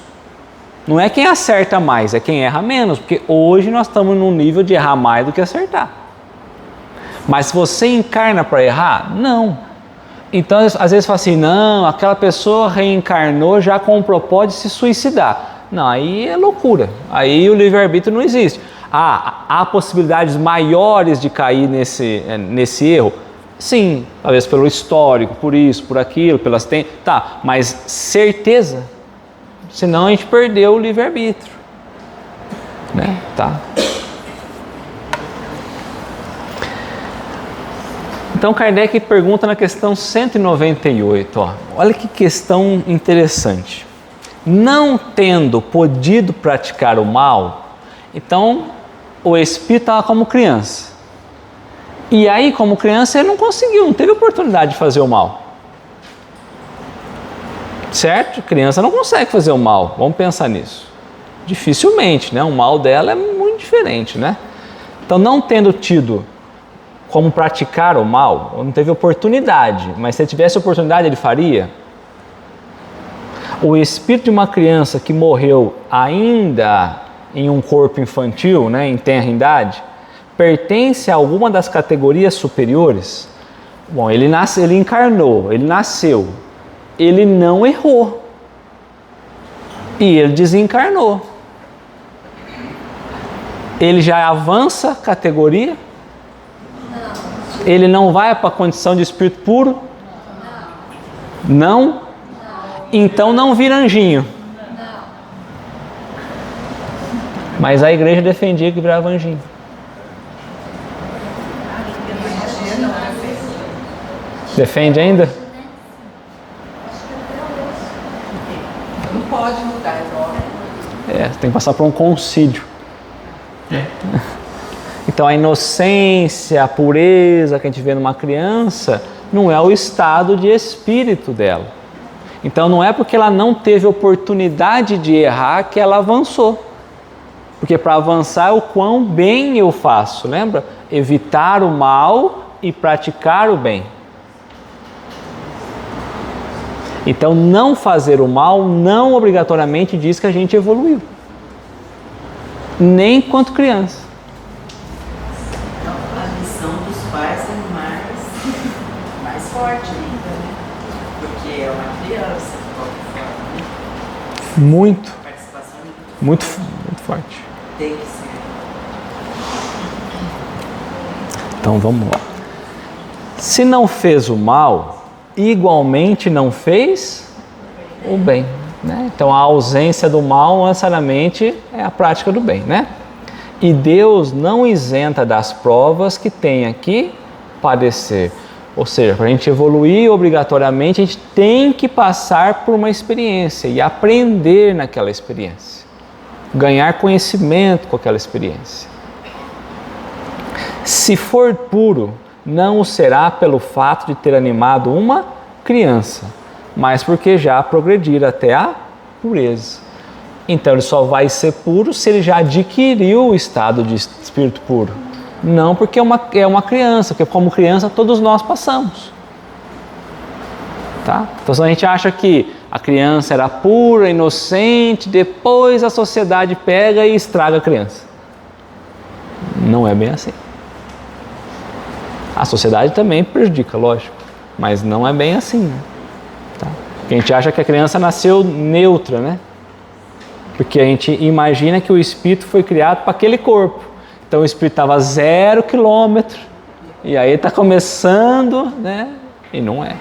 Não é quem acerta mais, é quem erra menos. Porque hoje nós estamos num nível de errar mais do que acertar. Mas se você encarna para errar, não. Então, às vezes fala assim, não, aquela pessoa reencarnou já com o propósito de se suicidar. Não, aí é loucura. Aí o livre-arbítrio não existe. Há possibilidades maiores de cair nesse erro? Sim, talvez pelo histórico, por isso, por aquilo, Tá, mas certeza? Senão a gente perdeu o livre-arbítrio. Né? Tá. Então Kardec pergunta na questão 198, olha que questão interessante. Não tendo podido praticar o mal, então o espírito estava como criança. E aí, como criança, ele não conseguiu, não teve oportunidade de fazer o mal. Certo? Criança não consegue fazer o mal, vamos pensar nisso. Dificilmente, né? O mal dela é muito diferente, né? Então, não tendo tido como praticar o mal, não teve oportunidade, mas se ele tivesse oportunidade, ele faria. O espírito de uma criança que morreu ainda em um corpo infantil, né, em tenra idade, pertence a alguma das categorias superiores? Bom, ele encarnou, ele nasceu, ele não errou. E ele desencarnou. Ele já avança categoria? Ele não vai para a condição de espírito puro? Não? Então não vira anjinho. Mas a igreja defendia que virava anjinho. Defende ainda? Não pode mudar, Você tem que passar por um concílio. Então a inocência, a pureza que a gente vê numa criança não é o estado de espírito dela. Então não é porque ela não teve oportunidade de errar que ela avançou. Porque para avançar é o quão bem eu faço, lembra? Evitar o mal e praticar o bem. Então não fazer o mal não obrigatoriamente diz que a gente evoluiu. Nem enquanto criança. Então, a missão dos pais é mais forte ainda, né? Porque é uma criança, de qualquer forma, né? Muito. A participação é Muito forte. tem que ser. Então vamos lá. Se não fez o mal, igualmente não fez o bem. Né? Então a ausência do mal necessariamente é a prática do bem, né? E Deus não isenta das provas que tenha que padecer. Ou seja, para a gente evoluir obrigatoriamente, a gente tem que passar por uma experiência e aprender naquela experiência. Ganhar conhecimento com aquela experiência. Se for puro, não o será pelo fato de ter animado uma criança, mas porque já progredir até a pureza. Então ele só vai ser puro se ele já adquiriu o estado de espírito puro. Não porque é uma criança, porque como criança todos nós passamos. Tá? Então se a gente acha que a criança era pura, inocente, depois a sociedade pega e estraga a criança. Não é bem assim. A sociedade também prejudica, lógico, mas não é bem assim, né? Tá? Porque a gente acha que a criança nasceu neutra, né? Porque a gente imagina que o espírito foi criado para aquele corpo. Então o espírito estava a 0 quilômetro e aí está começando, né? E não é.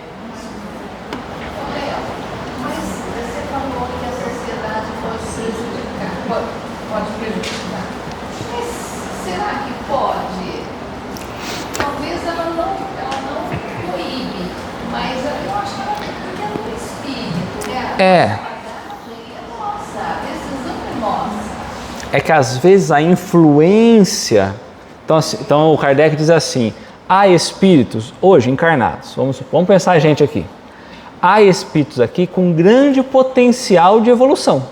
Mas você falou que a sociedade pode prejudicar, pode prejudicar. Mas será que pode? Talvez ela não proíbe, mas eu acho que ela porque é do espírito, né? É. É que às vezes a influência... Então o Kardec diz assim, há espíritos, hoje encarnados, vamos pensar a gente aqui. Há espíritos aqui com grande potencial de evolução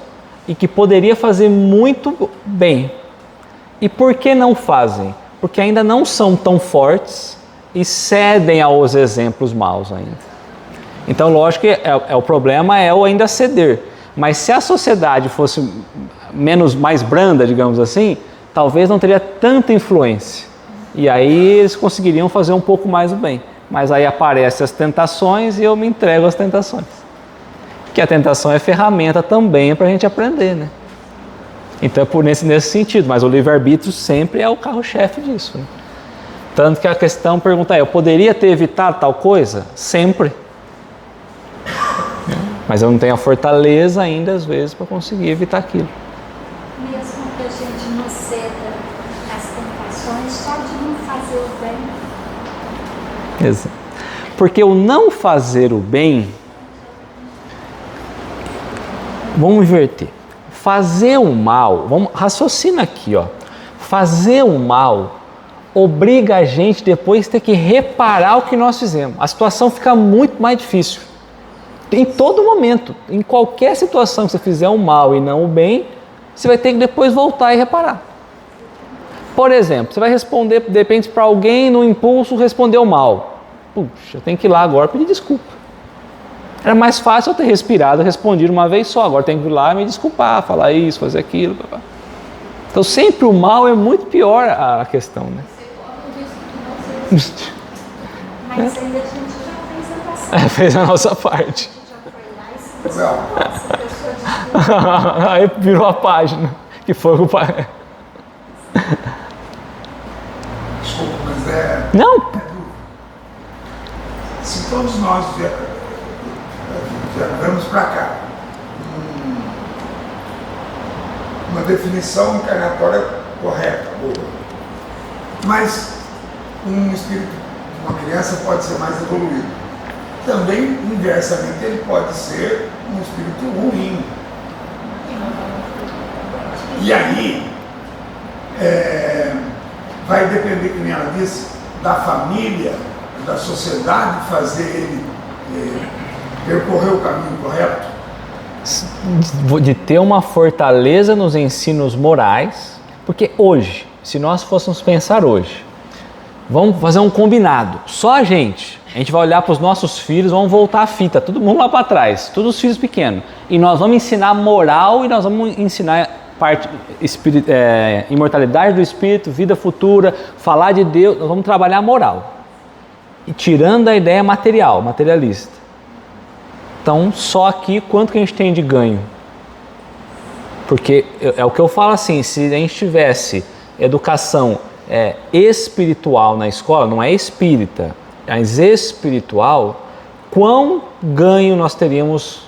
e que poderia fazer muito bem. E por que não fazem? Porque ainda não são tão fortes e cedem aos exemplos maus ainda. Então lógico que o problema é o ainda ceder. Mas se a sociedade fosse mais branda, digamos assim, talvez não teria tanta influência. E aí eles conseguiriam fazer um pouco mais o bem. Mas aí aparecem as tentações e eu me entrego às tentações. Que a tentação é ferramenta também para a gente aprender, né? Então é por nesse sentido. Mas o livre-arbítrio sempre é o carro-chefe disso, né? Tanto que a questão pergunta eu poderia ter evitado tal coisa? Sempre. Mas eu não tenho a fortaleza ainda, às vezes, para conseguir evitar aquilo. Mesmo que a gente não ceda às tentações, só de não fazer o bem. Exato. Porque o não fazer o bem... Vamos inverter. Fazer o mal... Raciocina aqui, ó. Fazer o mal obriga a gente depois a ter que reparar o que nós fizemos. A situação fica muito mais difícil. Em todo momento, em qualquer situação que você fizer o mal e não o bem, você vai ter que depois voltar e reparar. Por exemplo, você vai responder, de repente, para alguém no impulso respondeu mal. Puxa, eu tenho que ir lá agora pedir desculpa. Era mais fácil eu ter respirado e respondido uma vez só. Agora eu tenho que ir lá e me desculpar, falar isso, fazer aquilo. Então sempre o mal é muito pior a questão, né? Mas ainda a gente já fez a nossa Fez a nossa parte. já foi lá e se desculpou. Se a pessoa Aí virou a página, que foi o pai. Desculpa, mas é Não, dúvida. Se todos nós viemos para cá, uma definição encarnatória correta, boa, mas um espírito, uma criança pode ser mais evoluído. Também, inversamente, ele pode ser um espírito ruim. E aí, vai depender, como ela disse, da família, da sociedade fazer ele percorrer o caminho correto. de ter uma fortaleza nos ensinos morais, porque hoje, se nós fôssemos pensar hoje, vamos fazer um combinado, só a gente vai olhar para os nossos filhos, vamos voltar a fita, todo mundo lá para trás, todos os filhos pequenos, e nós vamos ensinar moral e nós vamos ensinar imortalidade do espírito, vida futura, falar de Deus, nós vamos trabalhar a moral, e tirando a ideia materialista. Então, só aqui, quanto que a gente tem de ganho? Porque é o que eu falo assim, se a gente tivesse educação espiritual na escola, não é espírita, mas espiritual, quão ganho nós teríamos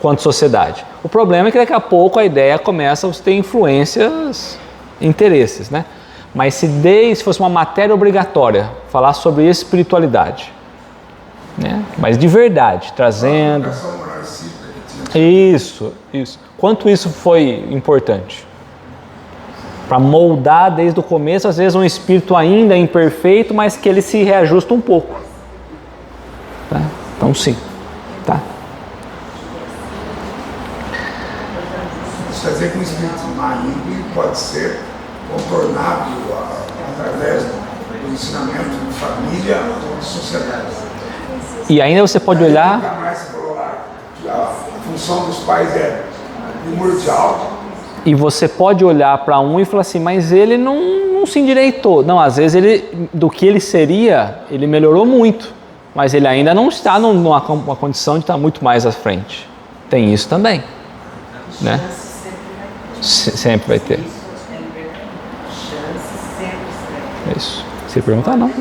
quanto sociedade? O problema é que daqui a pouco a ideia começa a ter influências, interesses, né? Mas se fosse uma matéria obrigatória, falar sobre espiritualidade, né? Mas de verdade, trazendo... Isso. Quanto isso foi importante? Para moldar desde o começo, às vezes um espírito ainda imperfeito, mas que ele se reajusta um pouco. Tá? Então sim. Tá? Isso quer dizer que o espírito maligno pode ser contornado através do ensinamento de família ou de sociedade. E ainda você pode olhar... A função dos pais é primordial. E você pode olhar para um e falar assim, mas ele não se endireitou. Não, às vezes do que ele seria, ele melhorou muito. Mas ele ainda não está numa condição de estar muito mais à frente. Tem isso também. Né? Sempre vai ter. É isso. Se perguntar, não.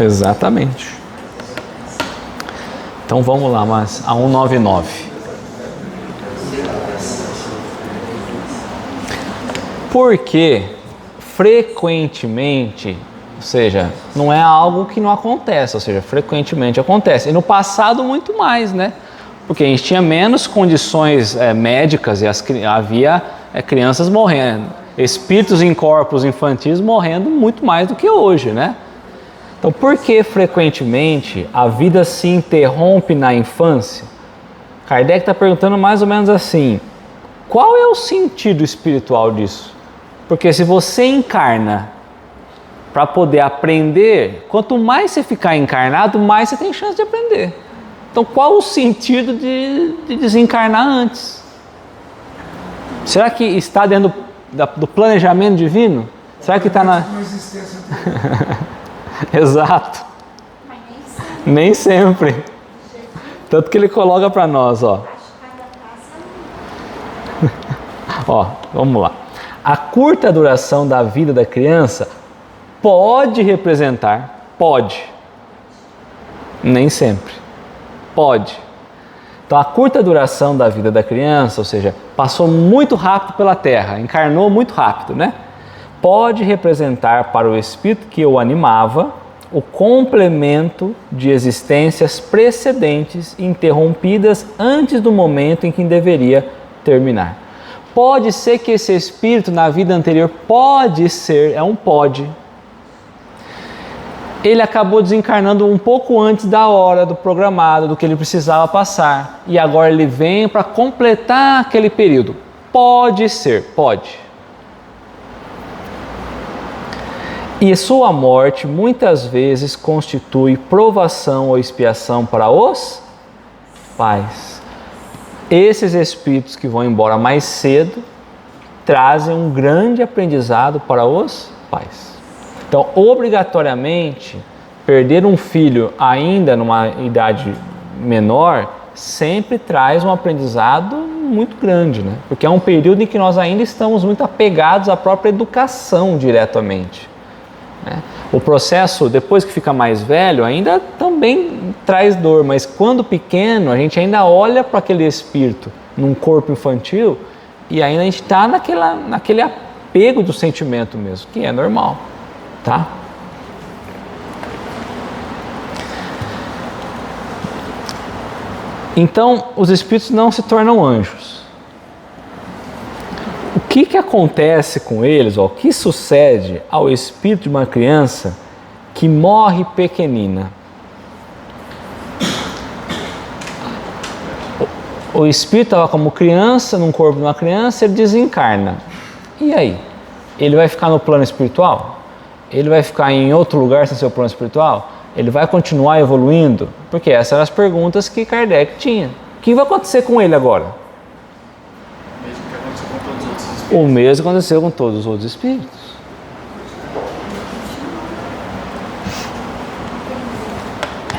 Exatamente. Então vamos lá, mas a 199. Porque frequentemente, ou seja, não é algo que não acontece, ou seja, frequentemente acontece. E no passado muito mais, né? Porque a gente tinha menos condições médicas e havia crianças morrendo, espíritos em corpos infantis morrendo muito mais do que hoje, né? Então, por que frequentemente a vida se interrompe na infância? Kardec está perguntando mais ou menos assim, qual é o sentido espiritual disso? Porque se você encarna para poder aprender, quanto mais você ficar encarnado, mais você tem chance de aprender. Então, qual o sentido de desencarnar antes? Será que está dentro do planejamento divino? Será que está na... Exato. Nem sempre. Tanto que ele coloca para nós, ó. Ó, vamos lá. A curta duração da vida da criança pode representar, nem sempre, pode. Então a curta duração da vida da criança, ou seja, passou muito rápido pela Terra, encarnou muito rápido, né? Pode representar para o espírito que o animava o complemento de existências precedentes interrompidas antes do momento em que deveria terminar. Pode ser que esse espírito na vida anterior, ele acabou desencarnando um pouco antes da hora do programado, do que ele precisava passar, e agora ele vem para completar aquele período. Pode ser, pode. E sua morte muitas vezes constitui provação ou expiação para os pais. Esses espíritos que vão embora mais cedo trazem um grande aprendizado para os pais. Então, obrigatoriamente, perder um filho ainda numa idade menor sempre traz um aprendizado muito grande, né? Porque é um período em que nós ainda estamos muito apegados à própria educação diretamente, né? O processo, depois que fica mais velho, ainda também traz dor, mas quando pequeno, a gente ainda olha para aquele espírito num corpo infantil e ainda a gente está naquele apego do sentimento mesmo, que é normal, tá? Então, os espíritos não se tornam anjos. O que acontece com eles, o que sucede ao espírito de uma criança que morre pequenina? O espírito estava como criança, num corpo de uma criança, ele desencarna. E aí? Ele vai ficar no plano espiritual? Ele vai ficar em outro lugar sem ser o plano espiritual? Ele vai continuar evoluindo? Porque essas eram as perguntas que Kardec tinha. O que vai acontecer com ele agora? O mesmo que aconteceu com todos os outros espíritos.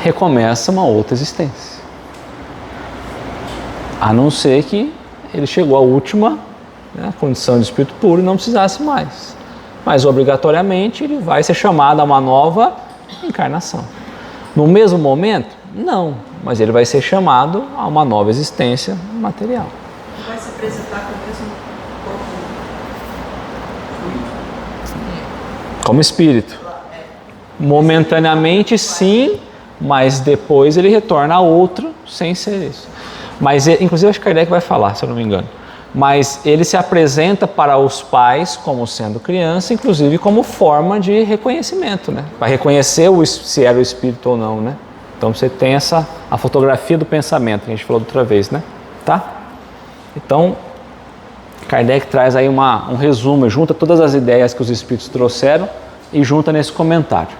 Recomeça uma outra existência. A não ser que ele chegou à última, né, condição de espírito puro e não precisasse mais. Mas obrigatoriamente ele vai ser chamado a uma nova encarnação. No mesmo momento? Não, mas ele vai ser chamado a uma nova existência material. Vai se apresentar com o mesmo corpo Como espírito. Momentaneamente sim, mas depois ele retorna a outro sem ser isso. Mas, inclusive, acho que Kardec vai falar, se eu não me engano. Mas ele se apresenta para os pais como sendo criança, inclusive como forma de reconhecimento, né? Para reconhecer se era o espírito ou não, né? Então você tem a fotografia do pensamento, que a gente falou outra vez, né? Tá? Então, Kardec traz aí um resumo, junta todas as ideias que os espíritos trouxeram e junta nesse comentário.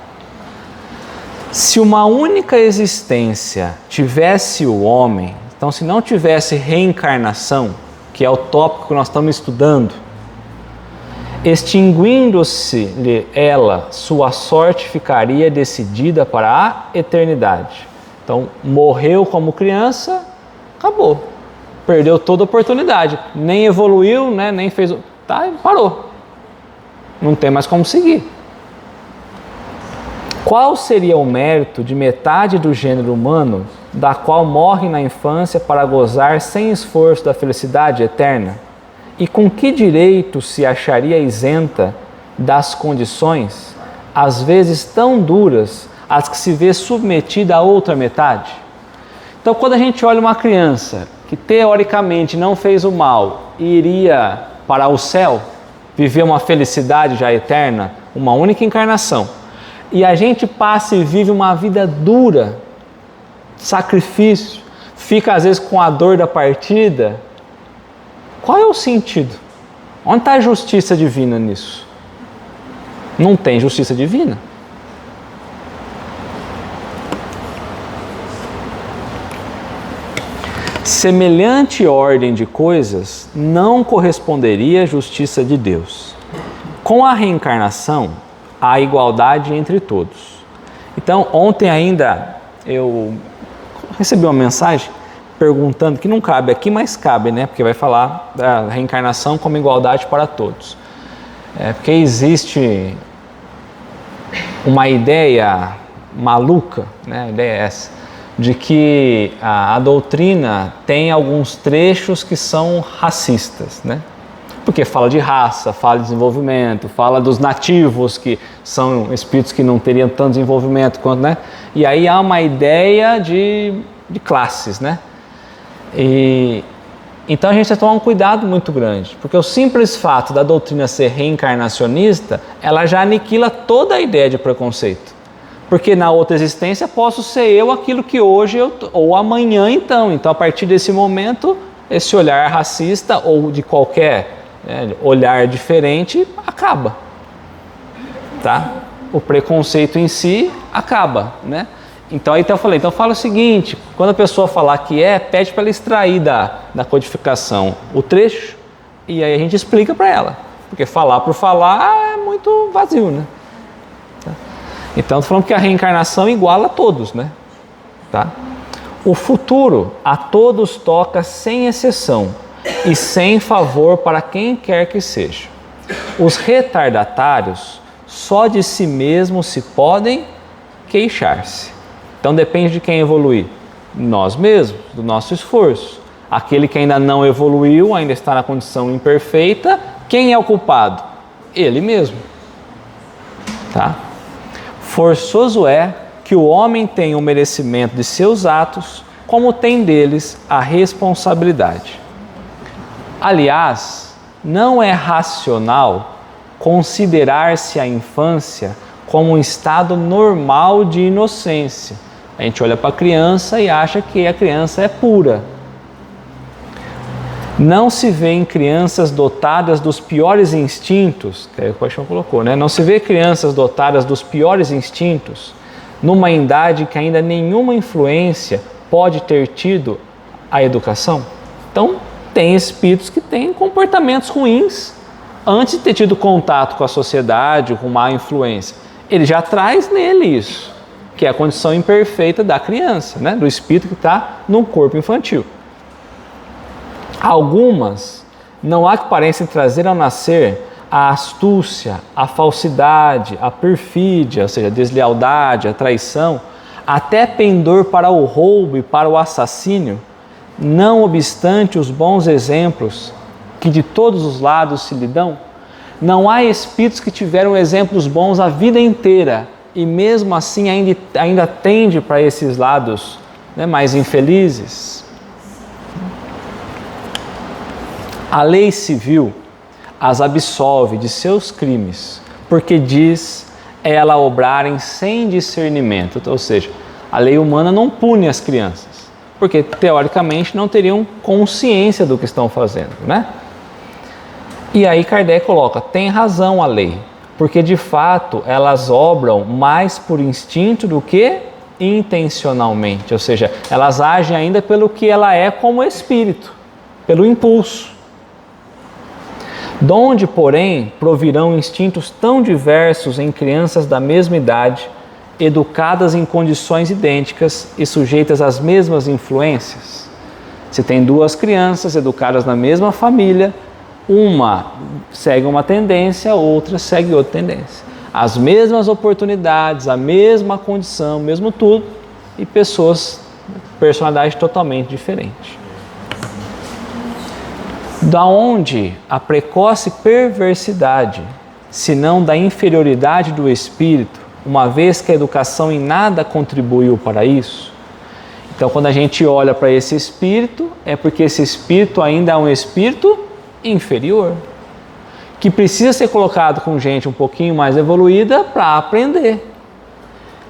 Se uma única existência tivesse o homem, então se não tivesse reencarnação, que é o tópico que nós estamos estudando, extinguindo-se ela, sua sorte ficaria decidida para a eternidade. Então, morreu como criança, acabou. Perdeu toda a oportunidade. Nem evoluiu, né? Nem fez... Tá, parou. Não tem mais como seguir. Qual seria o mérito de metade do gênero humano, da qual morre na infância para gozar sem esforço da felicidade eterna? E com que direito se acharia isenta das condições, às vezes tão duras, às que se vê submetida a outra metade? Então, quando a gente olha uma criança que teoricamente não fez o mal e iria para o céu, viver uma felicidade já eterna, uma única encarnação, e a gente passa e vive uma vida dura, sacrifício, fica às vezes com a dor da partida, qual é o sentido? Onde está a justiça divina nisso? Não tem justiça divina. Semelhante ordem de coisas não corresponderia à justiça de Deus. Com a reencarnação, há igualdade entre todos. Então, ontem ainda eu recebi uma mensagem perguntando, que não cabe aqui, mas cabe, né? Porque vai falar da reencarnação como igualdade para todos. Porque existe uma ideia maluca, né? A ideia é essa, de que a doutrina tem alguns trechos que são racistas, né? Porque fala de raça, fala de desenvolvimento, fala dos nativos, que são espíritos que não teriam tanto desenvolvimento quanto, né? E aí há uma ideia de classes, né? Então a gente tem que tomar um cuidado muito grande, porque o simples fato da doutrina ser reencarnacionista, ela já aniquila toda a ideia de preconceito. Porque na outra existência posso ser eu aquilo que hoje ou amanhã então. Então a partir desse momento, esse olhar racista ou de qualquer olhar diferente acaba, tá? O preconceito em si acaba, né? Então aí eu falei, então fala o seguinte, quando a pessoa falar que pede para ela extrair da codificação o trecho e aí a gente explica para ela, porque falar por falar é muito vazio, né? Tá? Então estou falando que a reencarnação iguala a todos, né? Tá? O futuro a todos toca sem exceção e sem favor para quem quer que seja. Os retardatários só de si mesmos se podem queixar-se. Então depende de quem evoluir. Nós mesmos, do nosso esforço. Aquele que ainda não evoluiu, ainda está na condição imperfeita, quem é o culpado? Ele mesmo. Tá? Forçoso é que o homem tenha o merecimento de seus atos, como tem deles a responsabilidade. Aliás, não é racional considerar-se a infância como um estado normal de inocência. A gente olha para a criança e acha que a criança é pura. Não se vê em crianças dotadas dos piores instintos, que o Paixão colocou, né? Não se vê crianças dotadas dos piores instintos numa idade que ainda nenhuma influência pode ter tido a educação. Então, tem espíritos que têm comportamentos ruins antes de ter tido contato com a sociedade, com má influência. Ele já traz nele isso, que é a condição imperfeita da criança, né? Do espírito que está no corpo infantil. Algumas não há que parecem trazer ao nascer a astúcia, a falsidade, a perfídia, ou seja, a deslealdade, a traição, até pendor para o roubo e para o assassínio, não obstante os bons exemplos que de todos os lados se lhe dão. Não há espíritos que tiveram exemplos bons a vida inteira e mesmo assim ainda tende para esses lados, né, mais infelizes. A lei civil as absolve de seus crimes, porque diz ela obrarem sem discernimento. Ou seja, a lei humana não pune as crianças, porque teoricamente não teriam consciência do que estão fazendo, né? E aí Kardec coloca, tem razão a lei, porque de fato elas obram mais por instinto do que intencionalmente, ou seja, elas agem ainda pelo que ela é como espírito, pelo impulso. Donde, porém, provirão instintos tão diversos em crianças da mesma idade, educadas em condições idênticas e sujeitas às mesmas influências? Se tem duas crianças educadas na mesma família, uma segue uma tendência, outra segue outra tendência. As mesmas oportunidades, a mesma condição, o mesmo tudo, e personalidades totalmente diferentes. Da onde a precoce perversidade, se não da inferioridade do espírito, uma vez que a educação em nada contribuiu para isso? Então, quando a gente olha para esse espírito, é porque esse espírito ainda é um espírito inferior, que precisa ser colocado com gente um pouquinho mais evoluída para aprender.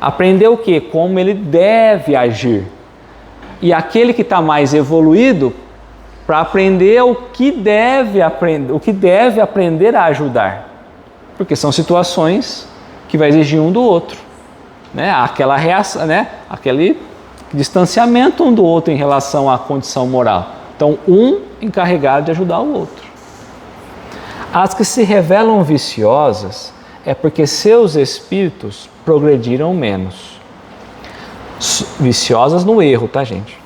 Aprender o quê? Como ele deve agir. E aquele que está mais evoluído, para aprender o que deve aprender a ajudar. Porque são situações que vai exigir um do outro, né? Aquela reação, né? Aquele distanciamento um do outro em relação à condição moral. Então, um encarregado de ajudar o outro. As que se revelam viciosas é porque seus espíritos progrediram menos. Viciosas no erro, tá, gente?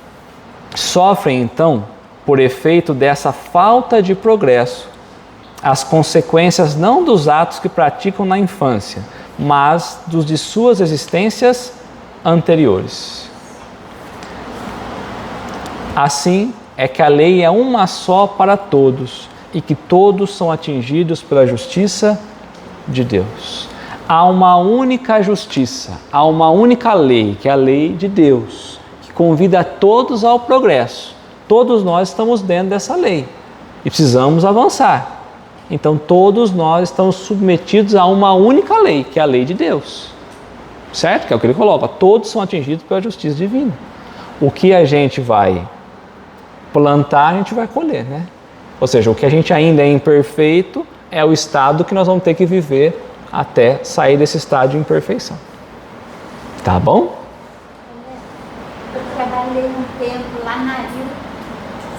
Sofrem, então, por efeito dessa falta de progresso, as consequências não dos atos que praticam na infância, mas dos de suas existências anteriores. Assim é que a lei é uma só para todos e que todos são atingidos pela justiça de Deus. Há uma única justiça, há uma única lei, que é a lei de Deus, que convida a todos ao progresso. Todos nós estamos dentro dessa lei e precisamos avançar. Então todos nós estamos submetidos a uma única lei, que é a lei de Deus. Certo? Que é o que ele coloca. Todos são atingidos pela justiça divina. O que a gente vai plantar, a gente vai colher, né? Ou seja, o que a gente ainda é imperfeito é o estado que nós vamos ter que viver até sair desse estado de imperfeição. Tá bom? Eu trabalhei um tempo lá na Rio,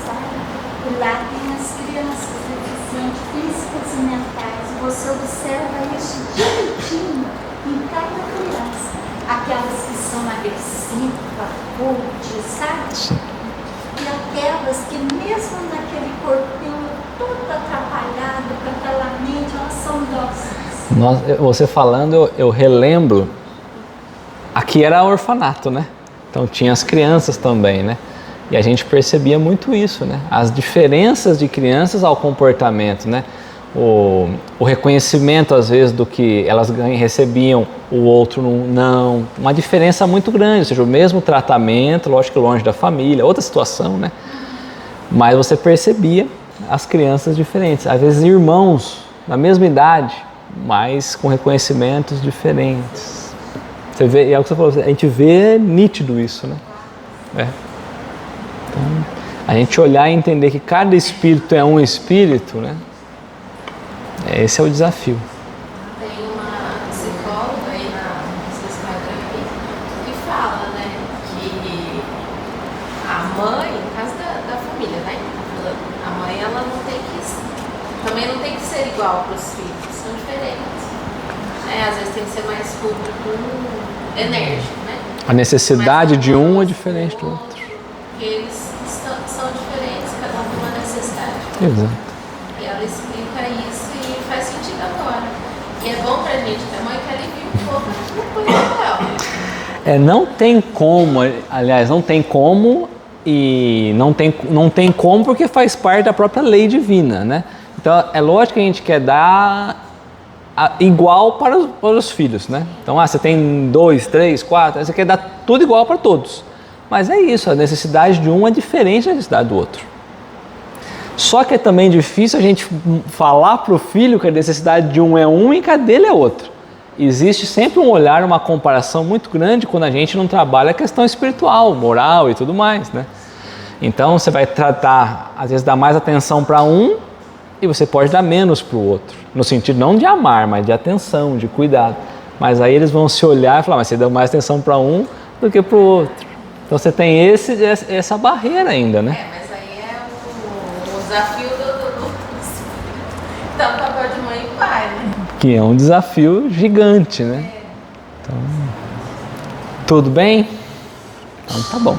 sabe? E lá tem as crianças deficientes físicas e mentais. Você observa isso direitinho em cada criança. Aquelas que são agressivas, rudes, sabe? Você falando, eu relembro, aqui era orfanato, né? Então tinha as crianças também, né? E a gente percebia muito isso, né? As diferenças de crianças ao comportamento, né? O reconhecimento, às vezes, do que elas recebiam, o outro não. Uma diferença muito grande, ou seja, o mesmo tratamento, lógico que longe da família, outra situação, né? Mas você percebia as crianças diferentes. Às vezes irmãos da mesma idade, mas com reconhecimentos diferentes. Você vê, e é o que você falou, a gente vê nítido isso, né? Então, a gente olhar e entender que cada espírito é um espírito, né? Esse é o desafio. Tem uma psicóloga aí na psicoterapia que fala, né, que a mãe, no caso da família, né? A mãe, ela não tem que, também não tem que ser igual para os filhos, são diferentes. Né? Às vezes tem que ser mais público, enérgico, né? A necessidade de um é diferente do outro. Porque eles são diferentes, cada um tem uma necessidade. Exato. E ela explica isso e faz sentido agora. E é bom pra gente, a mãe que alivia um pouco no dela. Não tem como, aliás, não tem como e não tem como porque faz parte da própria lei divina, né? Então é lógico que a gente quer dar igual para os filhos, né? Então, você tem 2, 3, 4, você quer dar tudo igual para todos. Mas é isso, a necessidade de um é diferente da necessidade do outro. Só que é também difícil a gente falar para o filho que a necessidade de um é um e que a dele é outro. Existe sempre um olhar, uma comparação muito grande quando a gente não trabalha a questão espiritual, moral e tudo mais, né? Então você vai tratar, às vezes dar mais atenção para um e você pode dar menos para o outro. No sentido não de amar, mas de atenção, de cuidado. Mas aí eles vão se olhar e falar, mas você deu mais atenção para um do que para o outro. Então você tem essa barreira ainda, né? Mas aí é o desafio então, o papel de mãe e pai, né? Que é um desafio gigante, né? Então, tudo bem? Então tá bom.